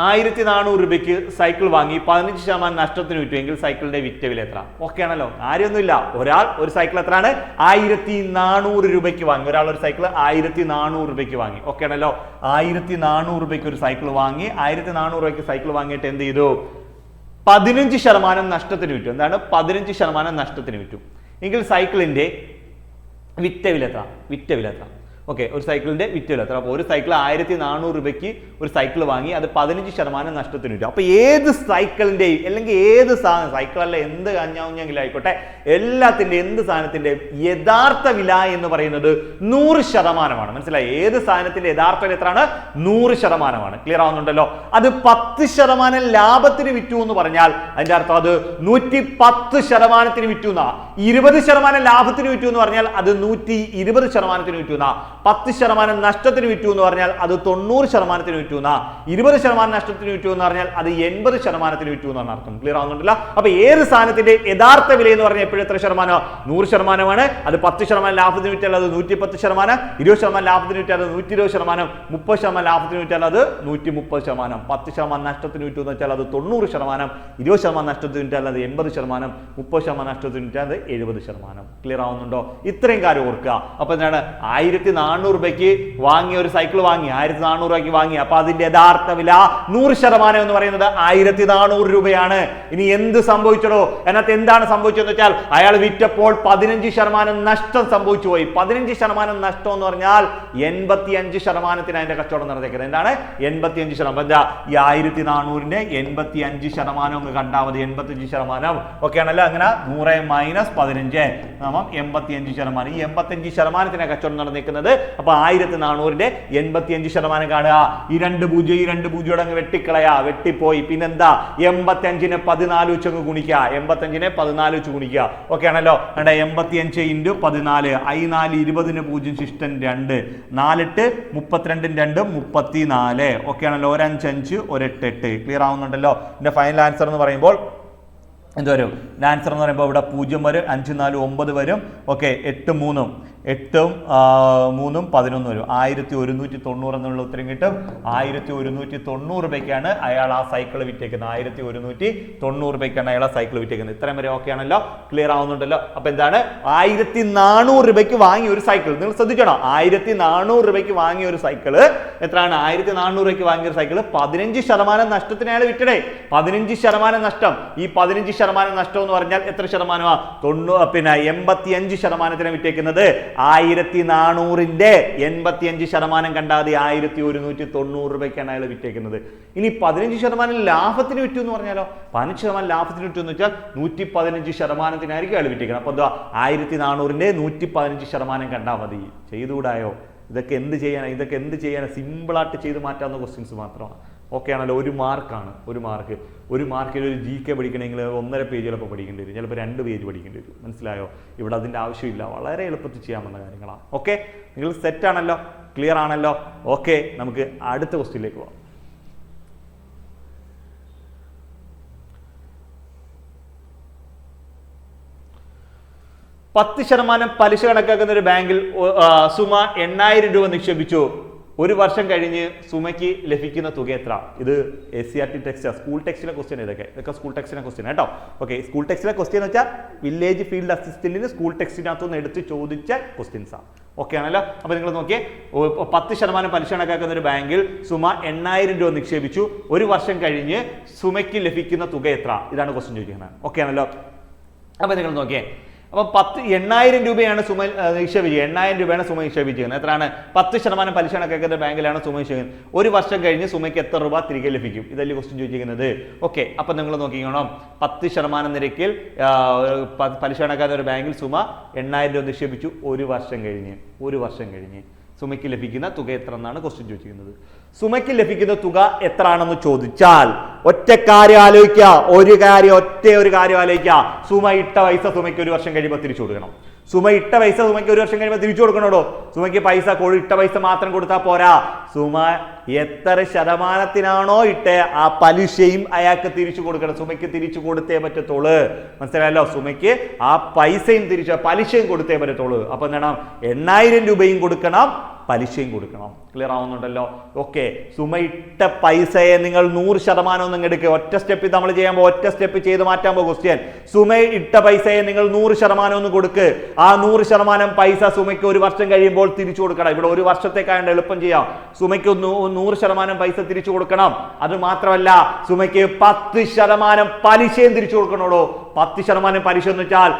1400 രൂപയ്ക്ക് സൈക്കിൾ വാങ്ങി 15% നഷ്ടത്തിന് വിറ്റുമെങ്കിൽ സൈക്കിളിന്റെ വിറ്റ വില എത്ര? ഓക്കെ ആണല്ലോ? കാര്യമൊന്നുമില്ല. ഒരാൾ ഒരു സൈക്കിൾ എത്രയാണ്? 1400 രൂപയ്ക്ക് വാങ്ങി. ഒരാൾ ഒരു സൈക്കിൾ 1400 രൂപയ്ക്ക് വാങ്ങി. ഓക്കെ ആണല്ലോ? 1400 രൂപയ്ക്ക് ഒരു സൈക്കിൾ വാങ്ങി. 1400 രൂപയ്ക്ക് സൈക്കിൾ വാങ്ങിയിട്ട് എന്ത് ചെയ്തു? 15% നഷ്ടത്തിന് വിറ്റു. എന്താണ്? 15% നഷ്ടത്തിന് വിറ്റു എങ്കിൽ സൈക്കിളിന്റെ വിറ്റ വില എത്ര? ഓക്കെ, ഒരു സൈക്കിളിന്റെ വിറ്റ വില എത്ര? അപ്പോൾ ഒരു സൈക്കിൾ 1400 രൂപയ്ക്ക് ഒരു സൈക്കിൾ വാങ്ങി, അത് 15% നഷ്ടത്തിന് വിറ്റു. അപ്പൊ ഏത് സൈക്കിളിന്റെയും അല്ലെങ്കിൽ ഏത് സാധനം, സൈക്കിളല്ല എന്ത് കഞ്ഞാവുഞ്ഞെങ്കിലും ആയിക്കോട്ടെ, എല്ലാത്തിന്റെ എന്ത് സാധനത്തിന്റെ യഥാർത്ഥ വില എന്ന് പറയുന്നത് 100%. മനസ്സിലായി? ഏത് സാധനത്തിന്റെ യഥാർത്ഥ വില എത്രയാണ്? 100%. ക്ലിയർ ആവുന്നുണ്ടല്ലോ? അത് 10% ലാഭത്തിന് വിറ്റു എന്ന് പറഞ്ഞാൽ അതിന്റെ അർത്ഥം അത് 110% വിറ്റു എന്നാ. 20% ലാഭത്തിന് വിറ്റു എന്ന് പറഞ്ഞാൽ അത് 120% വിറ്റു എന്നാ. 10% നഷ്ടത്തിന് വിറ്റു എന്ന് പറഞ്ഞാൽ അത് 90% വിറ്റു എന്നാ. 20% നഷ്ടത്തിന് വിറ്റു എന്ന് പറഞ്ഞാൽ അത് 80% വിറ്റു എന്നാണ് അർത്ഥം. ക്ലിയർ ആവുന്നുണ്ടല്ലോ? അപ്പൊ ഏത് സാധനത്തിന്റെ യഥാർത്ഥ വില എന്ന് പറഞ്ഞാൽ എപ്പോഴും എത്ര ശതമാനം? 100%. അത് 10% ലാഭത്തിന് വിറ്റാൽ അത് 110%, 20% ലാഭത്തിന് വിറ്റാൽ അത് 120%, 30% ലാഭത്തിന് വിറ്റാൽ അത് 130%, 10% നഷ്ടത്തിന് വിറ്റു എന്ന് വെച്ചാൽ അത് 90%, 20% നഷ്ടത്തിന് വിറ്റാൽ അത് 80%, 30% നഷ്ടത്തിന് വിറ്റാൽ അത് 70%. ക്ലിയർ ആവുന്നുണ്ടോ? ഇത്രയും കാര്യം ഓർക്കുക. അപ്പൊ എന്താണ്? 1400 രൂപയ്ക്ക് വാങ്ങിയ ഒരു സൈക്കിൾ വാങ്ങി, 1400 രൂപയ്ക്ക് വാങ്ങി. അപ്പൊ അതിന്റെ യഥാർത്ഥ വില 100% എന്ന് പറയുന്നത് 1400 രൂപയാണ്. ഇനി എന്ത് സംഭവിച്ചോ? അതിനകത്ത് എന്താണ് സംഭവിച്ചതെന്ന് വെച്ചാൽ അയാൾ വിറ്റപ്പോൾ 15% നഷ്ടം സംഭവിച്ചു പോയി. 15% നഷ്ടം എന്ന് പറഞ്ഞാൽ 85% അതിന്റെ കച്ചവടം നടത്തേക്കുന്നത്. എന്താണ്? 85%. എന്താ ഈ 1400ന്റെ 85% ഒന്ന് കണ്ടാൽ മതി. 85%. ഓക്കെ ആണല്ലോ? അങ്ങനെ 100 - 15 85%. ഈ 85% കച്ചവടം നടന്നിരിക്കുന്നത് അപ്പൊ 1400ന്റെ 85% കാണുക. ഈ രണ്ട് പൂജ്യം അങ്ങ് വെട്ടിക്കളയാ, വെട്ടിപ്പോയി. പിന്നെന്താ 85നെ 14 വെച്ച് അങ്ങ് ഗുണിക്കുക, 85നെ 14 വെച്ച് ഗുണിക്കുക. ഓക്കെ ആണല്ലോ. 85 × 14, I4 20ന് 0 ശിഷ്ടൻ 2, 4 32 2 34. ഓക്കെ ആണല്ലോ. 1 5 5 1 8 8. ക്ലിയർ ആവുന്നുണ്ടല്ലോ. ഇതിന്റെ ഫൈനൽ ആൻസർ എന്ന് പറയുമ്പോൾ എന്ത് വരും? ആൻസർ എന്ന് പറയുമ്പോൾ ഇവിടെ 0 വരും, 5 4 9 വരും. ഓക്കെ, 8 3 11 വരും. 1190 എന്നുള്ള ഉത്തരം കിട്ടും. 1190 രൂപയ്ക്കാണ് അയാൾ ആ സൈക്കിൾ വിറ്റേക്കുന്നത്. 1190 രൂപയ്ക്കാണ് അയാൾ ആ സൈക്കിൾ വിറ്റേക്കുന്നത്. ഇത്രയും വരെ ഓക്കെ ആണല്ലോ. ക്ലിയർ ആവുന്നുണ്ടല്ലോ. അപ്പൊ എന്താണ്? 1400 രൂപയ്ക്ക് വാങ്ങിയ ഒരു സൈക്കിൾ, നിങ്ങൾ ശ്രദ്ധിക്കണം, 1400 രൂപയ്ക്ക് വാങ്ങിയ ഒരു സൈക്കിള് എത്രയാണ്? 1400 രൂപയ്ക്ക് വാങ്ങിയ ഒരു സൈക്കിള് 15% നഷ്ടത്തിന് അയാൾ വിറ്റടേ. 15% നഷ്ടം. ഈ 15% നഷ്ടം എന്ന് പറഞ്ഞാൽ എത്ര ശതമാനമാ? 85% വിറ്റേക്കുന്നത്. 1400ന്റെ 85% കണ്ടാതെ 1190 രൂപയ്ക്കാണ് അയാൾ വിറ്റേക്കുന്നത്. ഇനി 15% ലാഭത്തിന് വിറ്റു എന്ന് പറഞ്ഞാലോ? 15% ലാഭത്തിന് വിറ്റു എന്ന് വെച്ചാൽ 115%-ത്തിനായിരിക്കും അയാൾ വിറ്റേക്കുന്നത്. അപ്പൊ എന്താ? 1400ന്റെ 115% കണ്ടാൽ മതി. ചെയ്തുകൂടായോ? ഇതൊക്കെ എന്ത് ചെയ്യാനാ? സിമ്പിളായിട്ട് ചെയ്ത് മാറ്റാവുന്ന ക്വസ്റ്റ്യൻസ് മാത്രമാണ്. ഓക്കെ ആണല്ലോ. ഒരു മാർക്കിൽ ഒരു GK പഠിക്കണമെങ്കിൽ 1.5 പേജ് ചിലപ്പോൾ പഠിക്കേണ്ടി വരും, ചിലപ്പോൾ 2 പേജ് പഠിക്കേണ്ടി വരും. മനസ്സിലായോ? ഇവിടെ അതിൻ്റെ ആവശ്യമില്ല, വളരെ എളുപ്പത്തിൽ ചെയ്യാവുന്ന കാര്യങ്ങളാണ്. ഓക്കെ, നിങ്ങൾ സെറ്റ് ആണല്ലോ, ക്ലിയർ ആണല്ലോ. ഓക്കെ, നമുക്ക് അടുത്ത ക്വസ്റ്റ്യനിലേക്ക് പോകാം. %% പലിശ കണക്കാക്കുന്ന ഒരു ബാങ്കിൽ സുമ 8000 രൂപ നിക്ഷേപിച്ചു. ഒരു വർഷം കഴിഞ്ഞ് സുമയ്ക്ക് ലഭിക്കുന്ന തുക എത്ര? ഇത് SCRT ടെക്സ്റ്റ്, സ്കൂൾ ടെക്സ്റ്റിലെ ക്വസ്റ്റ്യൻ. ഇതൊക്കെ സ്കൂൾ ടെക്സ്റ്റിലെ ക്വസ്റ്റ്യൻ കേട്ടോ. ഓക്കെ, സ്കൂൾ ടെക്സ്റ്റിലെ ക്വസ്റ്റ്യൻ എന്ന് വെച്ചാൽ വില്ലേജ് ഫീൽഡ് അസിസ്റ്റന്റിന് സ്കൂൾ ടെക്സ്റ്റിനകത്തുനിന്ന് എടുത്ത് ചോദിച്ച ക്വസ്റ്റ്യൻസ് ആണ്. ഓക്കെ ആണല്ലോ. അപ്പൊ നിങ്ങൾ നോക്കിയേ, 10% പലിശ കണക്കാക്കുന്ന ഒരു ബാങ്കിൽ സുമ 8000 രൂപ നിക്ഷേപിച്ചു. ഒരു വർഷം കഴിഞ്ഞ് സുമയ്ക്ക് ലഭിക്കുന്ന തുക എത്ര? ഇതാണ് ക്വസ്റ്റ്യൻ ചോദിക്കുന്നത്. ഓക്കെ ആണല്ലോ. അപ്പൊ നിങ്ങൾ നോക്കിയേ, അപ്പൊ 8000 രൂപയാണ് സുമ നിക്ഷേപിച്ചത്. 8000 രൂപയാണ് സുമ നിക്ഷേപിച്ചിരിക്കുന്നത്. എത്രയാണ്? 10% പലിശ കണക്കാക്കുന്ന ബാങ്കിലാണ് സുമ നിക്ഷേപിക്കുന്നത്. ഒരു വർഷം കഴിഞ്ഞ് സുമയ്ക്ക് എത്ര രൂപ തിരികെ ലഭിക്കും? ഇതല്ലേ ക്വസ്റ്റ്യൻ ചോദിച്ചിരിക്കുന്നത്. ഓക്കെ, അപ്പൊ നിങ്ങൾ നോക്കിക്കോണം, 10% നിരക്കിൽ പലിശ കണക്കാക്കുന്ന ഒരു ബാങ്കിൽ സുമ 8000 രൂപ നിക്ഷേപിച്ചു. ഒരു വർഷം കഴിഞ്ഞ് സുമയ്ക്ക് ലഭിക്കുന്ന തുക എത്ര എന്നാണ് ക്വസ്റ്റ്യൻ ചോദിച്ചിരിക്കുന്നത്. സുമയ്ക്ക് ലഭിക്കുന്ന തുക എത്ര ആണെന്ന് ചോദിച്ചാൽ ഒറ്റ കാര്യം ആലോചിക്കുക. ഒരു കാര്യം ആലോചിക്കുക. സുമ ഇട്ട പൈസ സുമയ്ക്ക് ഒരു വർഷം കഴിയുമ്പോൾ തിരിച്ചു കൊടുക്കണം. സുമയ്ക്ക് ഒരു വർഷം കഴിയുമ്പോൾ തിരിച്ചു കൊടുക്കണോടോ. സുമയ്ക്ക് ഇട്ട പൈസ മാത്രം കൊടുത്താൽ പോരാ. സുമ എത്ര ശതമാനത്തിനാണോ ഇട്ടേ ആ പലിശയും അയാൾക്ക് തിരിച്ചു കൊടുക്കണം. സുമയ്ക്ക് തിരിച്ചു കൊടുത്തേ പറ്റത്തുള്ളൂ. മനസ്സിലായല്ലോ? സുമയ്ക്ക് ആ പലിശയും കൊടുത്തേ പറ്റത്തുള്ളൂ. അപ്പൊ എന്താണ്? 8000 രൂപയും കൊടുക്കണം, പലിശയും കൊടുക്കണം. ക്ലിയർ ആവുന്നുണ്ടല്ലോ. ഓക്കെ, സുമ ഇട്ട പൈസയെ നിങ്ങൾ 100% ഒന്നും എടുക്കുക. ഒറ്റ സ്റ്റെപ്പ് നമ്മൾ ചെയ്യാൻ പോകും. ഒറ്റ സ്റ്റെപ്പ് ചെയ്ത് മാറ്റാൻ പോകും ക്വസ്റ്റ്യൻ. സുമ ഇട്ട പൈസയെ നിങ്ങൾ 100% ഒന്ന് കൊടുക്ക്. ആ 100% പൈസ സുമയ്ക്ക് ഒരു വർഷം കഴിയുമ്പോൾ തിരിച്ചു കൊടുക്കണം. ഇവിടെ ഒരു വർഷത്തേക്കായതുകൊണ്ട് എളുപ്പം ചെയ്യാം. സുമയ്ക്ക് 100% പൈസ തിരിച്ചു കൊടുക്കണം. അത് മാത്രമല്ല സുമയ്ക്ക് 10% പലിശയും തിരിച്ചു കൊടുക്കണോളൂ. 10% പലിശ എന്ന് വെച്ചാൽ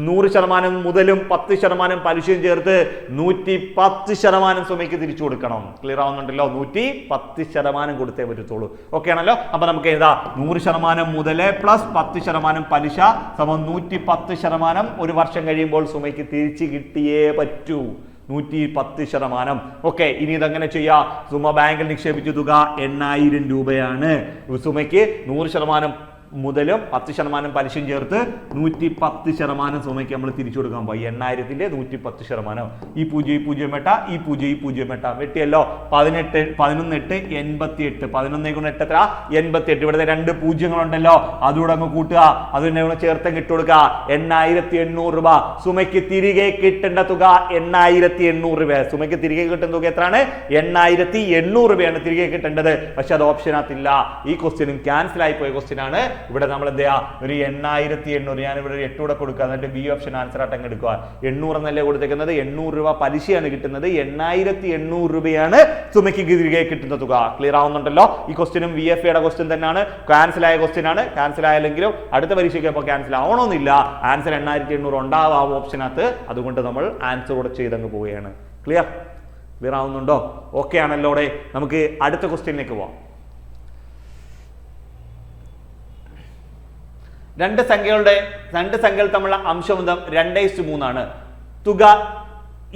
100% മുതലും 10% പലിശയും ചേർത്ത് 110% സുമയ്ക്ക് തിരിച്ചു കൊടുക്കണം. ക്ലിയർ ആവുന്നുണ്ടല്ലോ? 110% കൊടുത്തേ പറ്റത്തുള്ളൂ. ഓക്കെ ആണല്ലോ. അപ്പൊ നമുക്ക് ഏതാ? 100% മുതല് പ്ലസ് 10% പലിശ സമം 110% ഒരു വർഷം കഴിയുമ്പോൾ സുമയ്ക്ക് തിരിച്ചു കിട്ടിയേ പറ്റൂ. 110%. ഓക്കെ, ഇനി ഇതെങ്ങനെ ചെയ്യാം? സുമ ബാങ്കിൽ നിക്ഷേപിച്ച തുക 8000 രൂപയാണ്. സുമയ്ക്ക് 100% മുതലും 10% പലിശയും ചേർത്ത് 110% സുമയ്ക്ക് നമ്മൾ തിരിച്ചു കൊടുക്കാൻ പോയി. 8000ന്റെ 110%. ഈ പൂജ്യം വെട്ട വെട്ടിയല്ലോ. 11 8 88. 11 × 8 എത്ര? 88. ഇവിടുത്തെ 2 പൂജ്യങ്ങളുണ്ടല്ലോ, അതുകൂടെ അങ്ങ് കൂട്ടുക. അതിനെ ചേർത്ത് ഇട്ട് കൊടുക്കുക. 8800 രൂപ സുമയ്ക്ക് തിരികെ കിട്ടേണ്ട തുക. 8800 രൂപ സുമയ്ക്ക് തിരികെ കിട്ടുന്ന തുക എത്രയാണ്? 8800 രൂപയാണ് തിരികെ കിട്ടേണ്ടത്. പക്ഷെ അത് ഓപ്ഷനകത്തില്ല. ഈ ക്വസ്റ്റ്യനും ക്യാൻസൽ ആയി പോയ ക്വസ്റ്റ്യൻ ആണ്. ഇവിടെ നമ്മൾ എന്ത് ചെയ്യാ? ഒരു 8800. ഞാൻ ഇവിടെ 8 കൂടെ കൊടുക്കുക, എന്നിട്ട് ബി ഓപ്ഷൻ ആൻസർ ആയിട്ട് അങ്ങ് എടുക്കുക. 800 എന്നല്ലേ കൊടുത്തേക്കുന്നത്? 800 രൂപ പലിശയാണ് കിട്ടുന്നത്. 8800 രൂപയാണ് സുമയ്ക്ക് തിരികെ കിട്ടുന്ന തുക. ക്ലിയർ ആവുന്നുണ്ടല്ലോ? ഈ ക്വസ്റ്റ്യനും VFAയുടെ ക്വസ്റ്റ്യൻ തന്നെയാണ്. ക്യാൻസൽ ആയ ക്വസ്റ്റ്യൻ ആണ്. ക്യാൻസൽ ആയില്ലെങ്കിലും അടുത്ത പരീക്ഷയ്ക്ക് അപ്പോൾ ക്യാൻസൽ ആവണമെന്നില്ല. ആൻസർ 8800 ഉണ്ടാവാം ഓപ്ഷനകത്ത്. അതുകൊണ്ട് നമ്മൾ ആൻസർ കൂടെ ചെയ്തങ്ങ് പോവുകയാണ്. ക്ലിയർ ആവുന്നുണ്ടോ? ഓക്കെ ആണല്ലോ? നമുക്ക് അടുത്ത ക്വസ്റ്റ്യനിലേക്ക് പോവാം. രണ്ട് സംഖ്യകൾ തമ്മിലുള്ള അംശബന്ധം 2:3 ആണ്. തുക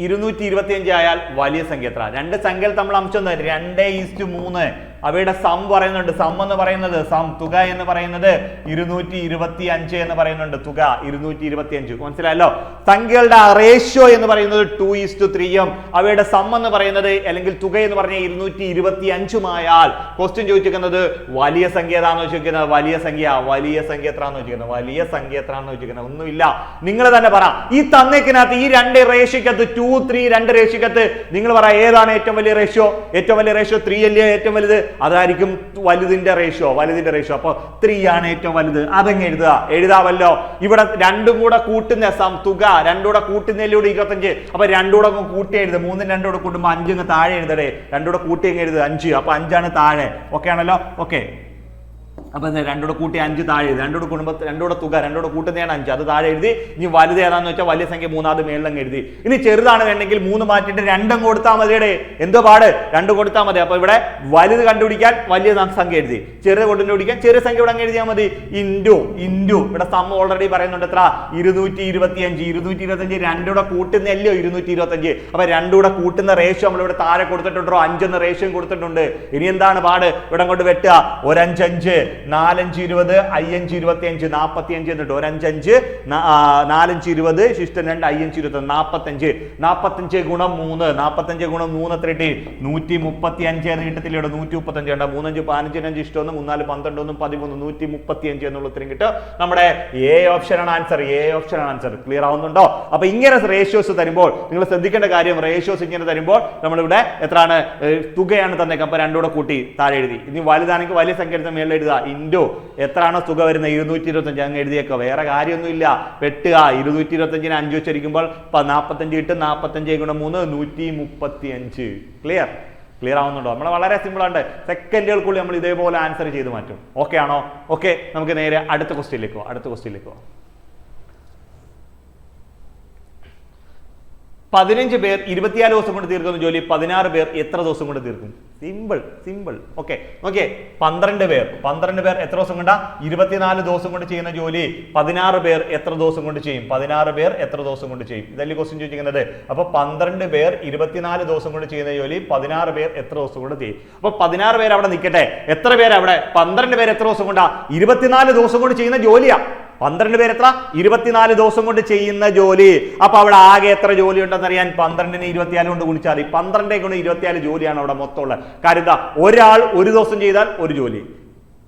225 ആയാൽ വലിയ സംഖ്യ എത്ര? രണ്ട് സംഖ്യകൾ തമ്മിൽ അംശം 2:3. അവയുടെ സം പറയുന്നുണ്ട്. സം എന്ന് പറയുന്നത് തുക എന്ന് പറയുന്നത് 225 എന്ന് പറയുന്നുണ്ട്. തുക 225. മനസ്സിലായല്ലോ? സംഖ്യകളുടെ റേഷ്യോ എന്ന് പറയുന്നത് 2:3. അവയുടെ സം എന്ന് പറയുന്നത് അല്ലെങ്കിൽ തുക എന്ന് പറഞ്ഞാൽ 225 ക്വസ്റ്റ്യൻ ചോദിച്ചിരിക്കുന്നത് വലിയ സംഖ്യ ഏതാണെന്ന് ചോദിക്കുന്നത്. വലിയ സംഖ്യ എത്രയാണെന്ന് ചോദിക്കുന്നത്. വലിയ സംഖ്യ എത്രയാണെന്ന് ചോദിക്കുന്നത്. ഒന്നുമില്ല, നിങ്ങൾ തന്നെ പറ. ഈ തന്നേക്കിനകത്ത് ഈ രണ്ട് റേഷ്യോക്കകത്ത് 2, 3 രണ്ട് റേഷ്യോക്കകത്ത് നിങ്ങൾ പറ ഏതാണ് ഏറ്റവും വലിയ റേഷ്യോ? ഏറ്റവും വലിയ റേഷ്യോ 3 അല്ലേ ഏറ്റവും വലുത്? അതായിരിക്കും വലുതിന്റെ റേഷ്യോ. അപ്പൊ 3 ആണ് ഏറ്റവും വലുത്. അതങ്ങ് എഴുതാവല്ലോ. ഇവിടെ രണ്ടും കൂടെ കൂട്ടുന്ന തുക രണ്ടും കൂടെ കൂട്ടുന്നതിലൂടെ 25. അപ്പൊ രണ്ടും കൂടെ കൂട്ടി എഴുതുക. 3 രണ്ടും കൂടെ കൂട്ടുമ്പോൾ 5 അങ്ങ് താഴെ എഴുതടേ. രണ്ടും കൂടെ കൂട്ടി അങ്ങ് എഴുതുക 5. അപ്പൊ 5 താഴെ. ഓക്കെ ആണല്ലോ? ഓക്കെ. അപ്പൊ രണ്ടോടെ കൂട്ടി 5 താഴെ എഴുതി. രണ്ടോടെ തുക രണ്ടോടെ കൂട്ടുന്നതാണ് 5. അത് താഴെ എഴുതി. ഇനി വലുത് ഏതാന്ന് വെച്ചാൽ വലിയ സംഖ്യ 3 മേളിലങ്ങ് എഴുതി. ഇനി ചെറുതാണ് വേണമെങ്കിൽ 3 മാറ്റിയിട്ട് 2 കൊടുത്താൽ മതിയുടെ. എന്തോ പാട്? 2 കൊടുത്താൽ മതി. അപ്പൊ ഇവിടെ വലുത് കണ്ടുപിടിക്കാൻ വലിയ സംഖ്യ എഴുതി, ചെറുത് കണ്ടുപിടിക്കാൻ ചെറിയ സംഖ്യ ഇവിടെ അങ്ങ് എഴുതിയാൽ മതി. ഇൻഡു ഇവിടെ സം ഓൾറെഡി പറയുന്നുണ്ട് എത്ര? 225. 225 രണ്ടൂടെ കൂട്ടുന്നല്ലോ 225. അപ്പൊ രണ്ടൂടെ കൂട്ടുന്ന റേഷ്യോ നമ്മളിവിടെ താഴെ കൊടുത്തിട്ടുണ്ടോ? 5 എന്ന റേഷ്യോ കൊടുത്തിട്ടുണ്ട്. ഇനി എന്താണ് പാട്? ഇവിടെ കൊണ്ട് വെട്ടുക. 1 5 5 4 5 20 5 25 45 എന്നിട്ട് 1 5 5 4 5 20 ശിഷ്ടം 2 5 25 45 ഗുണം 3 45 ഗുണം 3 എത്ര കിട്ടി? 135 എന്ന് കിട്ടത്തില്ല. 135 ഉണ്ട്. 3 5 15 ഇഷ്ടം 3 4 12 13 135 എന്നുള്ള ഉത്തരം കിട്ടും. നമ്മുടെ എ ഓപ്ഷൻ ആണ് ആൻസർ. ക്ലിയർ ആവുന്നുണ്ടോ? അപ്പൊ ഇങ്ങനെ റേഷ്യോസ് തരുമ്പോൾ നിങ്ങൾ ശ്രദ്ധിക്കേണ്ട കാര്യം, റേഷ്യോസ് ഇങ്ങനെ തരുമ്പോൾ നമ്മളിവിടെ എത്രയാണ്? തുകയാണ് തന്നേക്കാം. അപ്പൊ രണ്ടൂടെ കൂട്ടി താഴെ എഴുതി. ഇനി വലുതാണെങ്കിൽ വലിയ സംഖ്യ എടുത്ത് മേളിൽ എഴുതുക. ഇൻഡോ എത്രയാണോ തുക വരുന്നത്? 225 അങ്ങ് എഴുതിയേക്കോ. വേറെ കാര്യമൊന്നുമില്ല. വെട്ടുക. 225 5 വെച്ചിരിക്കുമ്പോൾ 45 കിട്ടും. 45 ഗുണം 3 135. ക്ലിയർ ആവുന്നുണ്ടോ? നമ്മൾ വളരെ സിമ്പിൾ ആണ്. സെക്കൻഡുകൾക്കുള്ളിൽ നമ്മൾ ഇതേപോലെ ആൻസർ ചെയ്ത് മാറ്റും. ഓക്കെ ആണോ? ഓക്കെ, നമുക്ക് നേരെ അടുത്ത ക്വസ്റ്റ്യനിലേക്ക് പോവാം. 15 പേർ 24 ദിവസം കൊണ്ട് തീർക്കുന്ന ജോലി 16 പേർ എത്ര ദിവസം കൊണ്ട് തീർക്കും? സിമ്പിൾ. ഓക്കെ, 12 പേർ എത്ര ദിവസം കൊണ്ടാ? 24 ദിവസം കൊണ്ട് ചെയ്യുന്ന ജോലി 16 പേർ എത്ര ദിവസം കൊണ്ട് ചെയ്യും? ഇതല്ലേ ക്വസ്റ്റ്യൻ ചോദിക്കുന്നത്. അപ്പൊ 12 പേർ 24 ദിവസം കൊണ്ട് ചെയ്യുന്ന ജോലി 16 പേർ എത്ര ദിവസം കൊണ്ട് ചെയ്യും? അപ്പൊ 16 പേർ അവിടെ നിൽക്കട്ടെ. എത്ര പേര് അവിടെ? 12 പേർ എത്ര ദിവസം കൊണ്ടാ? 24 ദിവസം കൊണ്ട് ചെയ്യുന്ന ജോലിയാ. 12 പേര് എത്ര? 24 ദിവസം കൊണ്ട് ചെയ്യുന്ന ജോലി. അപ്പൊ അവിടെ ആകെ എത്ര ജോലി ഉണ്ടെന്ന് അറിയാൻ 12നെ 24 കൊണ്ട് ഗുണിച്ചാൽ 12 കൊണ്ട് 24 ജോലിയാണ് അവിടെ മൊത്തമുള്ള കാര്യം. ഒരാൾ 1 ദിവസം ചെയ്താൽ 1 ജോലി,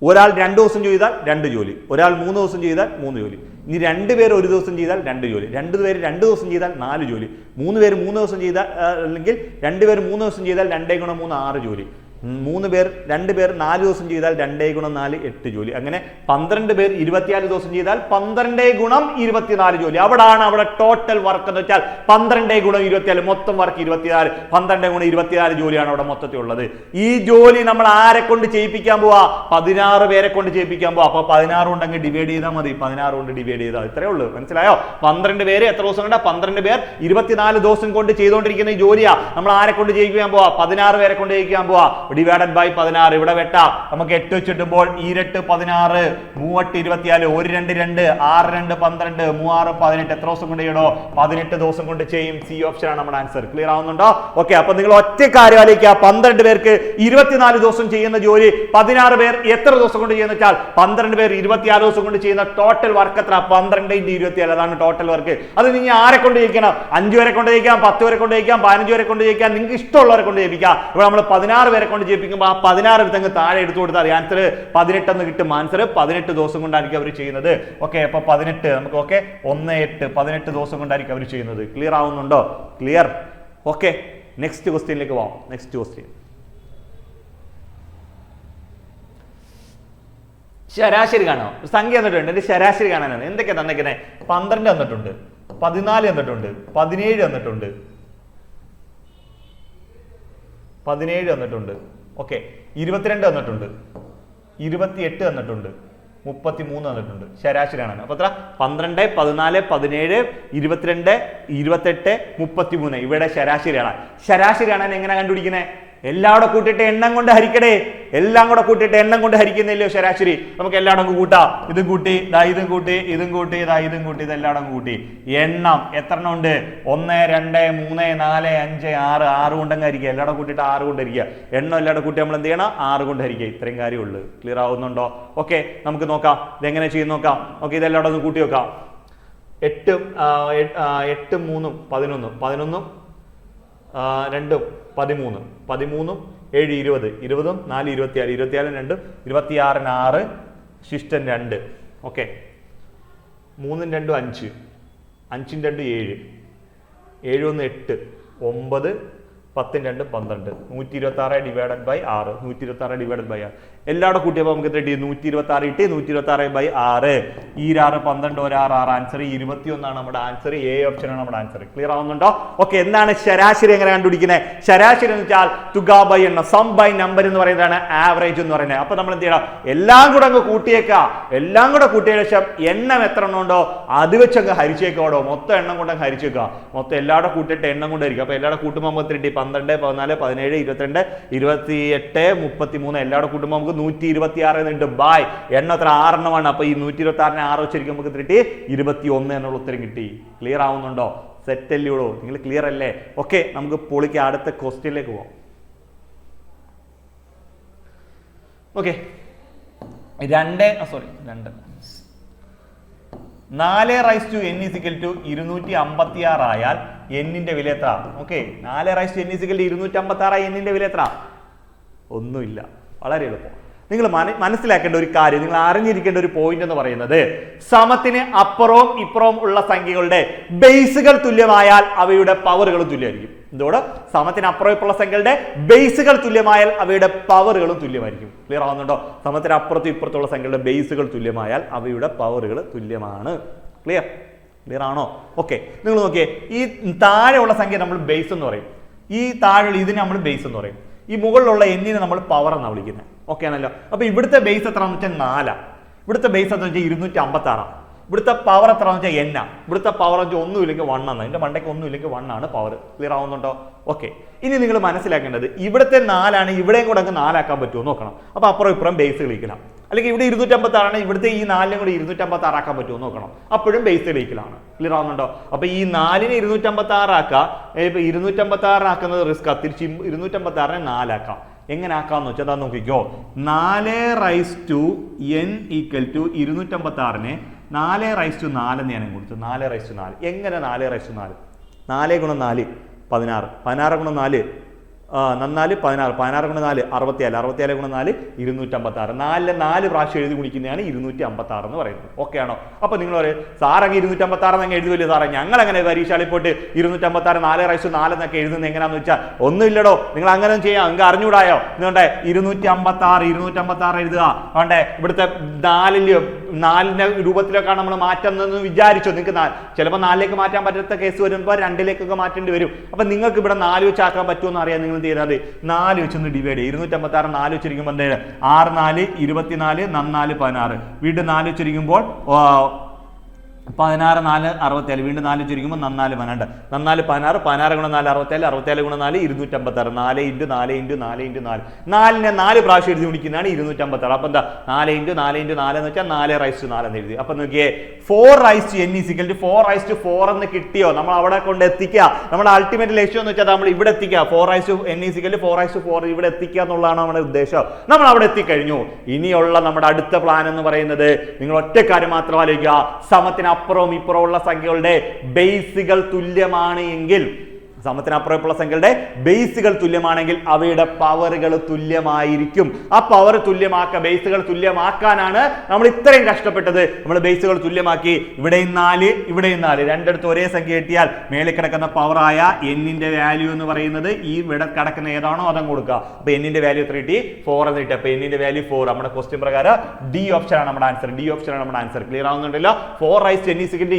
ഒരാൾ 2 ദിവസം ചെയ്താൽ 2 ജോലി, ഒരാൾ 3 ദിവസം ചെയ്താൽ 3 ജോലി. ഇനി 2 പേര് 1 ദിവസം ചെയ്താൽ 2 ജോലി, 2 പേര് 2 ദിവസം ചെയ്താൽ 4 ജോലി, 3 പേര് 3 ദിവസം ചെയ്താൽ അല്ലെങ്കിൽ 2 പേര് 3 ദിവസം ചെയ്താൽ 2 ഗുണം 3 6 ജോലി, 2 പേർ 4 ദിവസം ചെയ്താൽ 2 ഗുണം 4 8 ജോലി. അങ്ങനെ 12 പേർ 24 ദിവസം ചെയ്താൽ 12 ഗുണം 24 ജോലി. അവിടെ ടോട്ടൽ വർക്ക് എന്ന് വെച്ചാൽ 12 ഗുണം 24 മൊത്തം വർക്ക് 24. 12 ഗുണം 24 ജോലിയാണ് അവിടെ മൊത്തത്തിൽ ഉള്ളത്. ഈ ജോലി നമ്മൾ ആരെ കൊണ്ട് ചെയ്യിപ്പിക്കാൻ പോവാ? 16 പേരെ കൊണ്ട് ചെയ്യിപ്പിക്കാൻ പോവാ. അപ്പൊ 16 കൊണ്ട് അങ്ങ് ഡിവൈഡ് ചെയ്താൽ മതി. 16 കൊണ്ട് ഡിവൈഡ് ചെയ്താൽ ഇത്രേ ഉള്ളൂ. മനസ്സിലായോ? 12 പേര് എത്ര ദിവസം കൊണ്ട്? 12 പേർ 24 ദിവസം കൊണ്ട് ചെയ്തുകൊണ്ടിരിക്കുന്ന ഈ ജോലിയാ നമ്മൾ ആരെ കൊണ്ട് ചെയ്യിപ്പിക്കാൻ പോവാ? 16 പേരെ കൊണ്ട് ചെയ്യിക്കാൻ പോവാ. Divided by 16. ഇവിടെ വെട്ടാ. നമുക്ക് 8 വെച്ചിട്ടുമ്പോൾ 2 8 16, 3 8 24, 1 2 2, 6 2 12, 3 6 18. എത്ര ദിവസം കൊണ്ട് ചെയ്യണോ? 18 ദിവസം കൊണ്ട് ചെയ്യും. സി ഓപ്ഷൻ ആണ് നമ്മുടെ ആൻസർ. ക്ലിയർ ആവുന്നുണ്ടോ? ഓക്കെ, അപ്പൊ നിങ്ങൾ ഒറ്റ കാര്യം ആലോചിക്കുക. 12 പേർക്ക് 24 ദിവസം ചെയ്യുന്ന ജോലി 16 പേർ എത്ര ദിവസം കൊണ്ട് ചെയ്യുന്ന വെച്ചാൽ 12 പേർ 26 ദിവസം കൊണ്ട് ചെയ്യുന്ന ടോട്ടൽ വർക്ക് എത്ര? 12 × 24. അതാണ് ടോട്ടൽ വർക്ക്. അത് നിങ്ങൾ ആരെ കൊണ്ട് ചെയ്യിക്കണം? 5 പേരെ കൊണ്ട് ചെയ്യിക്കാം, 10 പേരെ കൊണ്ട് ചെയ്യിക്കാം, 15 പേരെ കൊണ്ട് ചെയ്യിക്കാം, നിങ്ങൾക്ക് ഇഷ്ടമുള്ളവരെ കൊണ്ട് ചെയ്യിപ്പിക്കാം. ഇവിടെ നമ്മൾ 16 പേരെ കൊണ്ട് ചെയ്യിപ്പിക്കുമ്പോൾ ആ 16 എടുത്തങ്ങ് താഴെ എടുത്തു കൊടുത്താൽ ആൻസർ 18 എന്ന് കിട്ടും. ആൻസർ 18 ദിവസം കൊണ്ടായിരിക്കും അവർ ചെയ്യുന്നത്. ഓക്കെ, അപ്പൊ 18 നമുക്ക് 1 8 18 ദിവസം കൊണ്ടായിരിക്കും അവർ ചെയ്യുന്നത്. ക്ലിയർ ആവുന്നുണ്ടോ? ക്ലിയർ. ഓക്കെ, നെക്സ്റ്റ് ക്വസ്റ്റ്യനിലേക്ക് പോവാം. നെക്സ്റ്റ് ക്വസ്റ്റ്യൻ ശരാശരി കാണാം. സംഖ്യ തന്നിട്ടുണ്ട്, എന്റെ ശരാശരി കാണാനാണ്. എന്തൊക്കെയാ തന്നേക്കുന്നത്? 12 തന്നിട്ടുണ്ട്, 14 തന്നിട്ടുണ്ട്, 17 തന്നിട്ടുണ്ട്, 17 തന്നിട്ടുണ്ട്. ഓക്കെ, 22 തന്നിട്ടുണ്ട്, 28 തന്നിട്ടുണ്ട്, 33 തന്നിട്ടുണ്ട്. ശരാശരി കാണാൻ. അപ്പൊ എത്ര? 12 14 17 22 28 33. ഇവിടെ ശരാശരി കാണാൻ. ശരാശരി കാണാൻ എങ്ങനെ കണ്ടുപിടിക്കുന്നത്? എല്ലാം കൂടെ കൂട്ടിയിട്ട് എണ്ണം കൊണ്ട് ഹരിക്കടേ. എല്ലാം കൂടെ കൂട്ടിയിട്ട് എണ്ണം കൊണ്ട് ഹരിക്കുന്നില്ലയോ ശരാശരി? നമുക്ക് എല്ലാവരും കൂട്ടാം. ഇതും കൂട്ടി, ഇതും കൂട്ടി, ഇതും കൂട്ടി, ഇതും കൂട്ടി, ഇതെല്ലാം കൂട്ടി എണ്ണം എത്ര എണ്ണം ഉണ്ട്? 1 2 3 4 5 6 6 കൊണ്ടങ്ങ് ഹരിക്കുക. എല്ലാവരും കൂട്ടിയിട്ട് 6 കൊണ്ട് ഹരിക്കുക. എണ്ണം എല്ലാവരും കൂട്ടി നമ്മൾ എന്ത് ചെയ്യണം? 6 കൊണ്ട് ഹരിക്കുക. ഇത്രയും കാര്യമുള്ളൂ. ക്ലിയർ ആവുന്നുണ്ടോ? ഓക്കെ, നമുക്ക് നോക്കാം ഇതെങ്ങനെ ചെയ്യും നോക്കാം. ഓക്കെ, ഇതെല്ലാം ഒന്ന് കൂട്ടി വെക്കാം. 8 8 3 11 11 2 13 13 7 20 20 4 24 24 2 26 6 ശിഷ്ടൻ 2. Okay, 3 2 5 5 2 7 7 1 8 9 10 2 12 126 divided by 6 126 divided by 6 എല്ലാവരും കൂട്ടിയപ്പോൾ നമുക്ക് കിട്ടി 126 കിട്ടി. 126 ബൈ 6 ഈ 6 12 1 6 6 ആൻസർ 21 ആണ് നമ്മുടെ ആൻസർ. എ ഓപ്ഷൻ ആണ് നമ്മുടെ ആൻസർ. ക്ലിയർ ആവുന്നുണ്ടോ? ഓക്കെ, എന്താണ് ശരാശരി എങ്ങനെ കണ്ടുപിടിക്കുന്നത്? ശരാശരി എന്ന് വെച്ചാൽ തുക ബൈ എണ്ണം, സം ബൈ നമ്പർ എന്ന് പറയുന്നതാണ് ആവറേജ് എന്ന് പറയുന്നത്. അപ്പൊ നമ്മൾ എന്ത് ചെയ്യണം? എല്ലാം കൂടെ അങ്ങ് കൂട്ടിയേക്കാം. എല്ലാം കൂടെ കൂട്ടിയ ശേഷം എണ്ണം എത്ര എണ്ണം ഉണ്ടോ അത് വെച്ചങ്ങ് ഹരിച്ചേക്കോടോ. മൊത്തം എണ്ണം കൊണ്ട് അങ്ങ് ഹരിച്ചേക്കുക. മൊത്തം എല്ലാവരും കൂട്ടിയിട്ട് എണ്ണം കൊണ്ട് ഹരിക്കുക. അപ്പൊ എല്ലാവരും കൂട്ടുമ്പോൾ നമുക്ക് 12 14 17 22 28 33 എല്ലാവരും കൂട്ടുമ്പോൾ നമുക്ക് 126 എന്നുണ്ട്. ബൈ എണ്ണം എത്ര? 6 എണ്ണമാണ്. അപ്പൊ ഈ 126 6 വെച്ചിരിക്കും നമുക്ക് കിട്ടി 21 എന്നുള്ള ഉത്തരം കിട്ടി. ക്ലിയർ ആവുന്നുണ്ടോ? സെറ്റ് അല്ലയോ? നിങ്ങൾ ക്ലിയർ അല്ലേ? ഓക്കെ, നമുക്ക് പൊളിക്ക് അടുത്ത ക്വസ്റ്റ്യനിലേക്ക് പോവാം. ഓക്കെ, 4n = 256 ആയാൽ എന്നിന്റെ വില എത്ര? ഓക്കെ, 4n = 256 ആയ എന്നിന്റെ വില എത്ര? ഒന്നുമില്ല. വളരെ എളുപ്പം. നിങ്ങൾ മനസ്സിലാക്കേണ്ട ഒരു കാര്യം, നിങ്ങൾ അറിഞ്ഞിരിക്കേണ്ട ഒരു പോയിന്റ് എന്ന് പറയുന്നത്, സമത്തിന് അപ്പുറവും ഇപ്പുറവും ഉള്ള സംഖ്യകളുടെ ബേസുകൾ തുല്യമായാൽ അവയുടെ പവറുകളും തുല്യമായിരിക്കും. ഇതോടെ സമത്തിന് അപ്പുറം ഇപ്പുറമുള്ള സംഖ്യകളുടെ ബേസുകൾ തുല്യമായാൽ അവയുടെ പവറുകളും തുല്യമായിരിക്കും. ക്ലിയർ ആവുന്നുണ്ടോ? സമത്തിന് അപ്പുറത്തും ഇപ്പുറത്തുള്ള സംഖ്യകളുടെ ബേസുകൾ തുല്യമായാൽ അവയുടെ പവറുകൾ തുല്യമാണ്. ക്ലിയർ ആണോ? ഓക്കെ, നിങ്ങൾ നോക്കിയേ, ഈ താഴെയുള്ള സംഖ്യ നമ്മൾ ബേസ് എന്ന് പറയും. ഈ താഴെ ഇതിനെ നമ്മൾ ബേസ് എന്ന് പറയും. ഈ മുകളിലുള്ള എന്നിനെ നമ്മൾ പവർ എന്നാണ് വിളിക്കുന്നത്. ഓക്കെ ആണല്ലോ? അപ്പൊ ഇവിടുത്തെ ബേസ് എത്രയാണെന്ന് വെച്ചാൽ 4. ഇവിടുത്തെ ബേസ് എത്ര വെച്ചാൽ 256. ഇവിടുത്തെ പവർ എത്രയാണെന്ന് വെച്ചാൽ n. ഇവിടുത്തെ പവർ വെച്ചാൽ ഒന്നുമില്ലെങ്കിൽ 1 ആണ്. ഇതിന്റെ മണ്ടയ്ക്ക് ഒന്നുമില്ലെങ്കിൽ 1 ആണ് പവർ. ക്ലിയർ ആവുന്നുണ്ടോ? ഓക്കെ, ഇനി നിങ്ങൾ മനസ്സിലാക്കേണ്ടത്, ഇവിടുത്തെ 4 ആണ്, ഇവിടെയും കൂടെ അങ്ങ് 4 ആക്കാൻ പറ്റുമോ നോക്കണം. അപ്പൊ അപ്പുറം ഇപ്പുറം ബേസ് കളിക്കണം. അല്ലെങ്കിൽ ഇവിടെ 256 ആണ്, ഇവിടുത്തെ ഈ 4നും കൂടി 256 ആക്കാൻ പറ്റുമോ നോക്കണം. അപ്പോഴും ബേസ് കളിക്കലാണ്. ക്ലിയർ ആവുന്നുണ്ടോ? അപ്പൊ ഈ 4നെ 256 ആക്കാം. ഇപ്പൊ 256 ആക്കുന്നത് റിസ്ക്. തിരിച്ച് 256നെ 4 ആക്കാം. എങ്ങനെ ആക്കാന്ന് വെച്ചാൽ അതാ നോക്കിക്കോ. 4n = 256നെ 4/4 എന്ന് ഞാൻ കൊടുത്തു. 4/4 എങ്ങനെ? 4/4 4 × 4 16 16 × 4 16 16 16 × 4 64 64 × 4 256. 4 4 പ്രാവശ്യം എഴുതി കുടിക്കുന്നതാണ് 256 എന്ന് പറയുന്നത്. ഓക്കെ ആണോ? അപ്പൊ നിങ്ങൾ പറയും, സാർ അങ്ങ് 256 അങ്ങ് എഴുതുമല്ലോ സാറേ, ഞങ്ങൾ അങ്ങനെ പരീക്ഷയിൽ പോയിട്ട് 256 4/4 എന്നൊക്കെ എഴുതുന്നത് എങ്ങനെയാന്ന് വെച്ചാൽ ഒന്നുമില്ലടോ. നിങ്ങൾ അങ്ങനെ ചെയ്യാം. നിങ്ങൾക്ക് അറിഞ്ഞൂടായോ? എന്തുകൊണ്ടേ 256 എഴുതുക. അതുകൊണ്ടേ ഇവിടുത്തെ 4ന്റെ രൂപത്തിലൊക്കെയാണ് നമ്മൾ മാറ്റുന്നതെന്ന് വിചാരിച്ചോ? നിങ്ങൾക്ക് ചിലപ്പോൾ 4ലേക്ക് മാറ്റാൻ പറ്റാത്ത കേസ് വരുമ്പോൾ 2ലേക്കൊക്കെ മാറ്റേണ്ടി വരും. അപ്പൊ നിങ്ങൾക്ക് ഇവിടെ 4 വെച്ചാക്കാൻ പറ്റുമെന്ന് അറിയാൻ നിങ്ങൾ എന്ത് ചെയ്താൽ 4 വെച്ചൊന്ന് ഡിവൈഡ് ചെയ്യും. 256 4 വെച്ചിരിക്കുമ്പോൾ എന്ത് 6 4 24 4 16 വീണ്ടും 4 വെച്ചിരിക്കുമ്പോൾ 16 4 67 വീണ്ടും 4 ചുരുക്കുമ്പോൾ 4 12 4 16 16 × 4 67 67 × 4 256 4 × 4 × 4 × 4 4നെ 4 പ്രാവശ്യം എഴുതി വിളിക്കുന്നതാണ് 256. അപ്പൊ എന്താ 4 × 4 × 4 എന്ന് വെച്ചാൽ 4/4 എന്ന് എഴുതി. അപ്പൊ നോക്കിയേ 4n = 4/4 എന്ന് കിട്ടിയോ? നമ്മൾ അവിടെ കൊണ്ട് എത്തിക്കുക. നമ്മുടെ അൾട്ടിമേറ്റ് ലക്ഷ്യം എന്ന് വെച്ചാൽ നമ്മൾ ഇവിടെ എത്തിക്കുക. 4n = 4/4 ഇവിടെ എത്തിക്കുക എന്നുള്ളതാണ് നമ്മുടെ ഉദ്ദേശം. നമ്മൾ അവിടെ എത്തിക്കഴിഞ്ഞു. ഇനിയുള്ള നമ്മുടെ അടുത്ത പ്ലാൻ എന്ന് പറയുന്നത്, നിങ്ങൾ ഒറ്റ കാര്യം മാത്രം ആലോചിക്കുക. സമത്തിന് അപ്പുറവും ഇപ്പുറവും ഉള്ള സംഖ്യകളുടെ ബേസുകൾ തുല്യമാണ് എങ്കിൽ, സമത്തിനപ്പുറമുള്ള സംഖ്യകളുടെ ബേസുകൾ തുല്യമാണെങ്കിൽ അവയുടെ പവറുകൾ തുല്യമായിരിക്കും. ആ പവർ ബേസുകൾ തുല്യമാക്കാനാണ് നമ്മൾ ഇത്രയും കഷ്ടപ്പെട്ടത്. നമ്മൾ ബേസുകൾ തുല്യമാക്കി. ഇവിടെയും 4 ഇവിടെയും 4 രണ്ടിടത്ത് ഒരേ സംഖ്യ കിട്ടിയാൽ മേളിൽ കിടക്കുന്ന പവറായ എന്നിന്റെ വാല്യൂ എന്ന് പറയുന്നത് ഈ ഇവിടെ കിടക്കുന്ന ഏതാണോ അതങ്ങ് കൊടുക്കുക. അപ്പൊ എന്നിന്റെ വാല്യൂ എത്ര കിട്ടി? 4 എന്ന് കിട്ടി. അപ്പൊ എന്നിന്റെ വാല്യൂ 4. നമ്മുടെ ക്വസ്റ്റ്യൻ പ്രകാരം ഡി ഓപ്ഷൻ ആണ് നമ്മുടെ ആൻസർ. ഡി ഓപ്ഷൻ ആണ് നമ്മുടെ ആൻസർ. ക്ലിയർ ആവുന്നുണ്ടല്ലോ? 4n =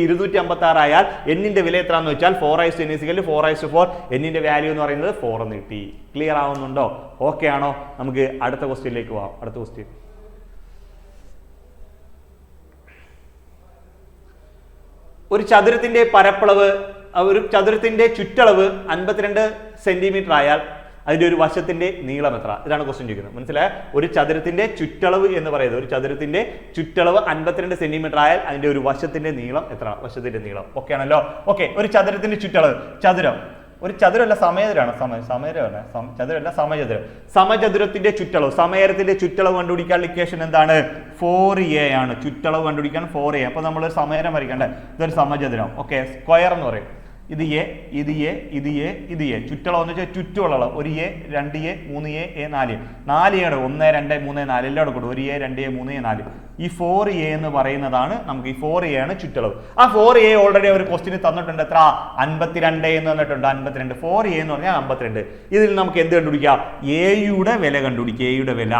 256 ആയാൽ എന്നിന്റെ വില എത്രയാണെന്ന് വെച്ചാൽ 4n = 4/4 എന്നിന്റെ വാല്യൂ എന്ന് പറയുന്നത് 4 എന്ന് കിട്ടി. ക്ലിയർ ആവുന്നുണ്ടോ? ഓക്കെ ആണോ? നമുക്ക് അടുത്ത ക്വസ്റ്റ്യനിലേക്ക് പോവാം. അടുത്ത ക്വസ്റ്റ്യൻ, ഒരു ചതുരത്തിന്റെ പരപ്പളവ്, ഒരു ചതുരത്തിന്റെ ചുറ്റളവ് 52 സെന്റിമീറ്റർ ആയാൽ അതിന്റെ ഒരു വശത്തിന്റെ നീളം എത്ര? ഇതാണ് ക്വസ്റ്റ്യൻ ചോദിക്കുന്നത്. മനസ്സിലായ? ഒരു ചതുരത്തിന്റെ ചുറ്റളവ് എന്ന് പറയുന്നത്, ഒരു ചതുരത്തിന്റെ ചുറ്റളവ് 52 സെന്റിമീറ്റർ ആയാൽ അതിന്റെ ഒരു വശത്തിന്റെ നീളം എത്ര? വശത്തിന്റെ നീളം. ഓക്കെ ആണല്ലോ? ഓക്കെ, ഒരു ചതുരത്തിന്റെ ചുറ്റളവ്, ചതുരം, ഒരു ചതുരമല്ല സമചതുരാണ്, ചതുരമല്ല സമചതുരം. സമചതുരത്തിന്റെ ചുറ്റളവ്, സമചതുരത്തിന്റെ ചുറ്റളവ് കണ്ടുപിടിക്കാൻ ഇക്വേഷൻ എന്താണ്? 4a ആണ്. ചുറ്റളവ് കണ്ടുപിടിക്കാൻ 4a. അപ്പൊ നമ്മൾ ഒരു സമചതുരം വരയ്ക്കണ്ടേ? ഇതൊരു സമചതുരം. ഓക്കെ, സ്ക്വയർ എന്ന് പറയും. ഇത് എ, ഇത് എ, ഇത് എ, ഇത് എ. ചുറ്റളവ് എന്ന് വെച്ചാൽ ചുറ്റുമുള്ള അളവ്. ഒരു A, 2a, 3a, 4a. 4a ആണ് 1, 2, 3, 4 എല്ലാം കൊടുക്കും. ഒരു എ, 2a, 3a, 4. ഈ 4a എന്ന് പറയുന്നതാണ് നമുക്ക്, ഈ 4a ആണ് ചുറ്റളവ്. ആ 4a ഓൾറെഡി ഒരു ക്വസ്റ്റിന് തന്നിട്ടുണ്ട്. എത്ര? 52 എന്ന് തന്നിട്ടുണ്ട്. 52. 4a എന്ന് പറഞ്ഞാൽ 52. ഇതിൽ നമുക്ക് എന്ത് കണ്ടുപിടിക്കാം? എയുടെ വില കണ്ടുപിടിക്കുക. എയുടെ വില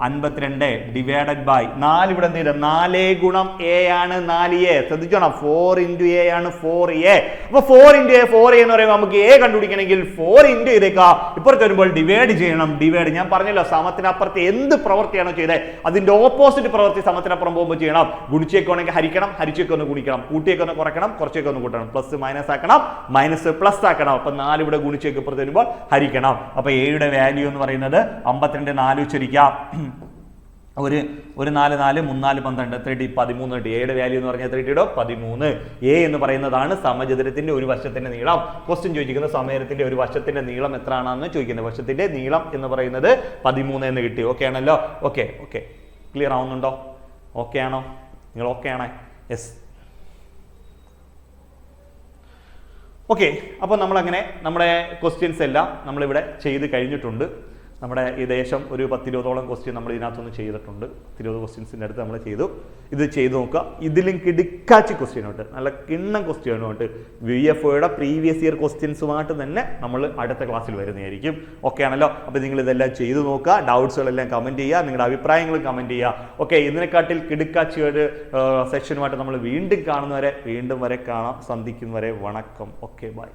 52 ഡിവൈഡഡ് ബൈ 4. ഇവിടെ എന്ത് ചെയ്ത? 4 ഗുണം a ആണ് 4a. ശ്രദ്ധിച്ചോണം, 4 into a ആണ് 4a. അപ്പൊ 4 into a, 4a എന്ന് പറയുമ്പോൾ നമുക്ക് a കണ്ടുപിടിക്കണമെങ്കിൽ 4 into ഇതേക്കാ ഇപ്പുറത്ത് വരുമ്പോൾ ഡിവൈഡ് ചെയ്യണം. ഡിവൈഡ്, ഞാൻ പറഞ്ഞല്ലോ, സമത്തിനപ്പുറത്ത് എന്ത് പ്രവൃത്തിയാണോ ചെയ്തത് അതിന്റെ ഓപ്പോസിറ്റ് പ്രവൃത്തി സമത്തിനപ്പുറം പോകുമ്പോൾ ചെയ്യണം. ഗുണിച്ചേക്ക് വേണമെങ്കിൽ ഹരിക്കണം, ഹരിച്ചേക്ക് ഒന്ന് ഗുണിക്കണം, കൂട്ടിയേക്ക് ഒന്ന് കുറയ്ക്കണം, കുറച്ചേക്ക് ഒന്ന് കൂട്ടണം, പ്ലസ് മൈനസ് ആക്കണം, മൈനസ് പ്ലസ് ആക്കണം. അപ്പൊ 4 ഇവിടെ ഗുണിച്ചേക്ക് ഇപ്പുറത്ത് വരുമ്പോൾ ഹരിക്കണം. അപ്പൊ എയുടെ വാല്യൂ എന്ന് പറയുന്നത് 52. 4 ഉച്ചരിക്കാം. ഒരു 4, 4, 3, 4, 12, 30, 13 കിട്ടി. എയുടെ വാല്യൂ എന്ന് പറഞ്ഞാൽ 30 13. എ എന്ന് പറയുന്നതാണ് സമചതുരത്തിന്റെ ഒരു വശത്തിന്റെ നീളം. ക്വസ്റ്റ്യൻ ചോദിക്കുന്നത് സമചതുരത്തിന്റെ ഒരു വശത്തിന്റെ നീളം എത്രയാണെന്ന് ചോദിക്കുന്നത്. വശത്തിന്റെ നീളം എന്ന് പറയുന്നത് 13 എന്ന് കിട്ടി. ഓക്കെ ആണല്ലോ? ഓക്കെ, ഓക്കെ, ക്ലിയർ ആവുന്നുണ്ടോ? ഓക്കെ ആണോ? നിങ്ങൾ ഓക്കെ ആണേ? യെസ്. ഓക്കെ, അപ്പോൾ നമ്മളങ്ങനെ നമ്മുടെ ക്വസ്റ്റ്യൻസ് എല്ലാം നമ്മളിവിടെ ചെയ്ത് കഴിഞ്ഞിട്ടുണ്ട്. നമ്മുടെ ഏകദേശം ഒരു 10-20ഓളം ക്വസ്റ്റ്യൻ നമ്മൾ ഇതിനകത്തൊന്ന് ചെയ്തിട്ടുണ്ട്. 20 ക്വസ്റ്റ്യൻസിൻ്റെ അടുത്ത് നമ്മൾ ചെയ്തു. ഇത് ചെയ്ത് നോക്കുക. ഇതിലും കിടുക്കാച്ചി ക്വസ്റ്റ്യനുണ്ട്, നല്ല കിണ്ണം ക്വസ്റ്റ്യനുണ്ട്. VFOയുടെ പ്രീവിയസ് ഇയർ ക്വസ്റ്റ്യൻസുമായിട്ട് തന്നെ നമ്മൾ അടുത്ത ക്ലാസ്സിൽ വരുന്നതായിരിക്കും. ഓക്കെ ആണല്ലോ? അപ്പോൾ നിങ്ങൾ ഇതെല്ലാം ചെയ്ത് നോക്കുക. ഡൗട്ട്സുകളെല്ലാം കമൻറ്റ് ചെയ്യുക, നിങ്ങളുടെ അഭിപ്രായങ്ങളും കമൻറ്റ് ചെയ്യുക. ഓക്കെ, ഇതിനെക്കാട്ടിൽ കിടുക്കാച്ചി ഒരു സെക്ഷനുമായിട്ട് നമ്മൾ വീണ്ടും കാണുന്നവരെ, വീണ്ടും വരെ കാണാം. സന്ധിക്കും വരെ വണക്കം. Okay, by.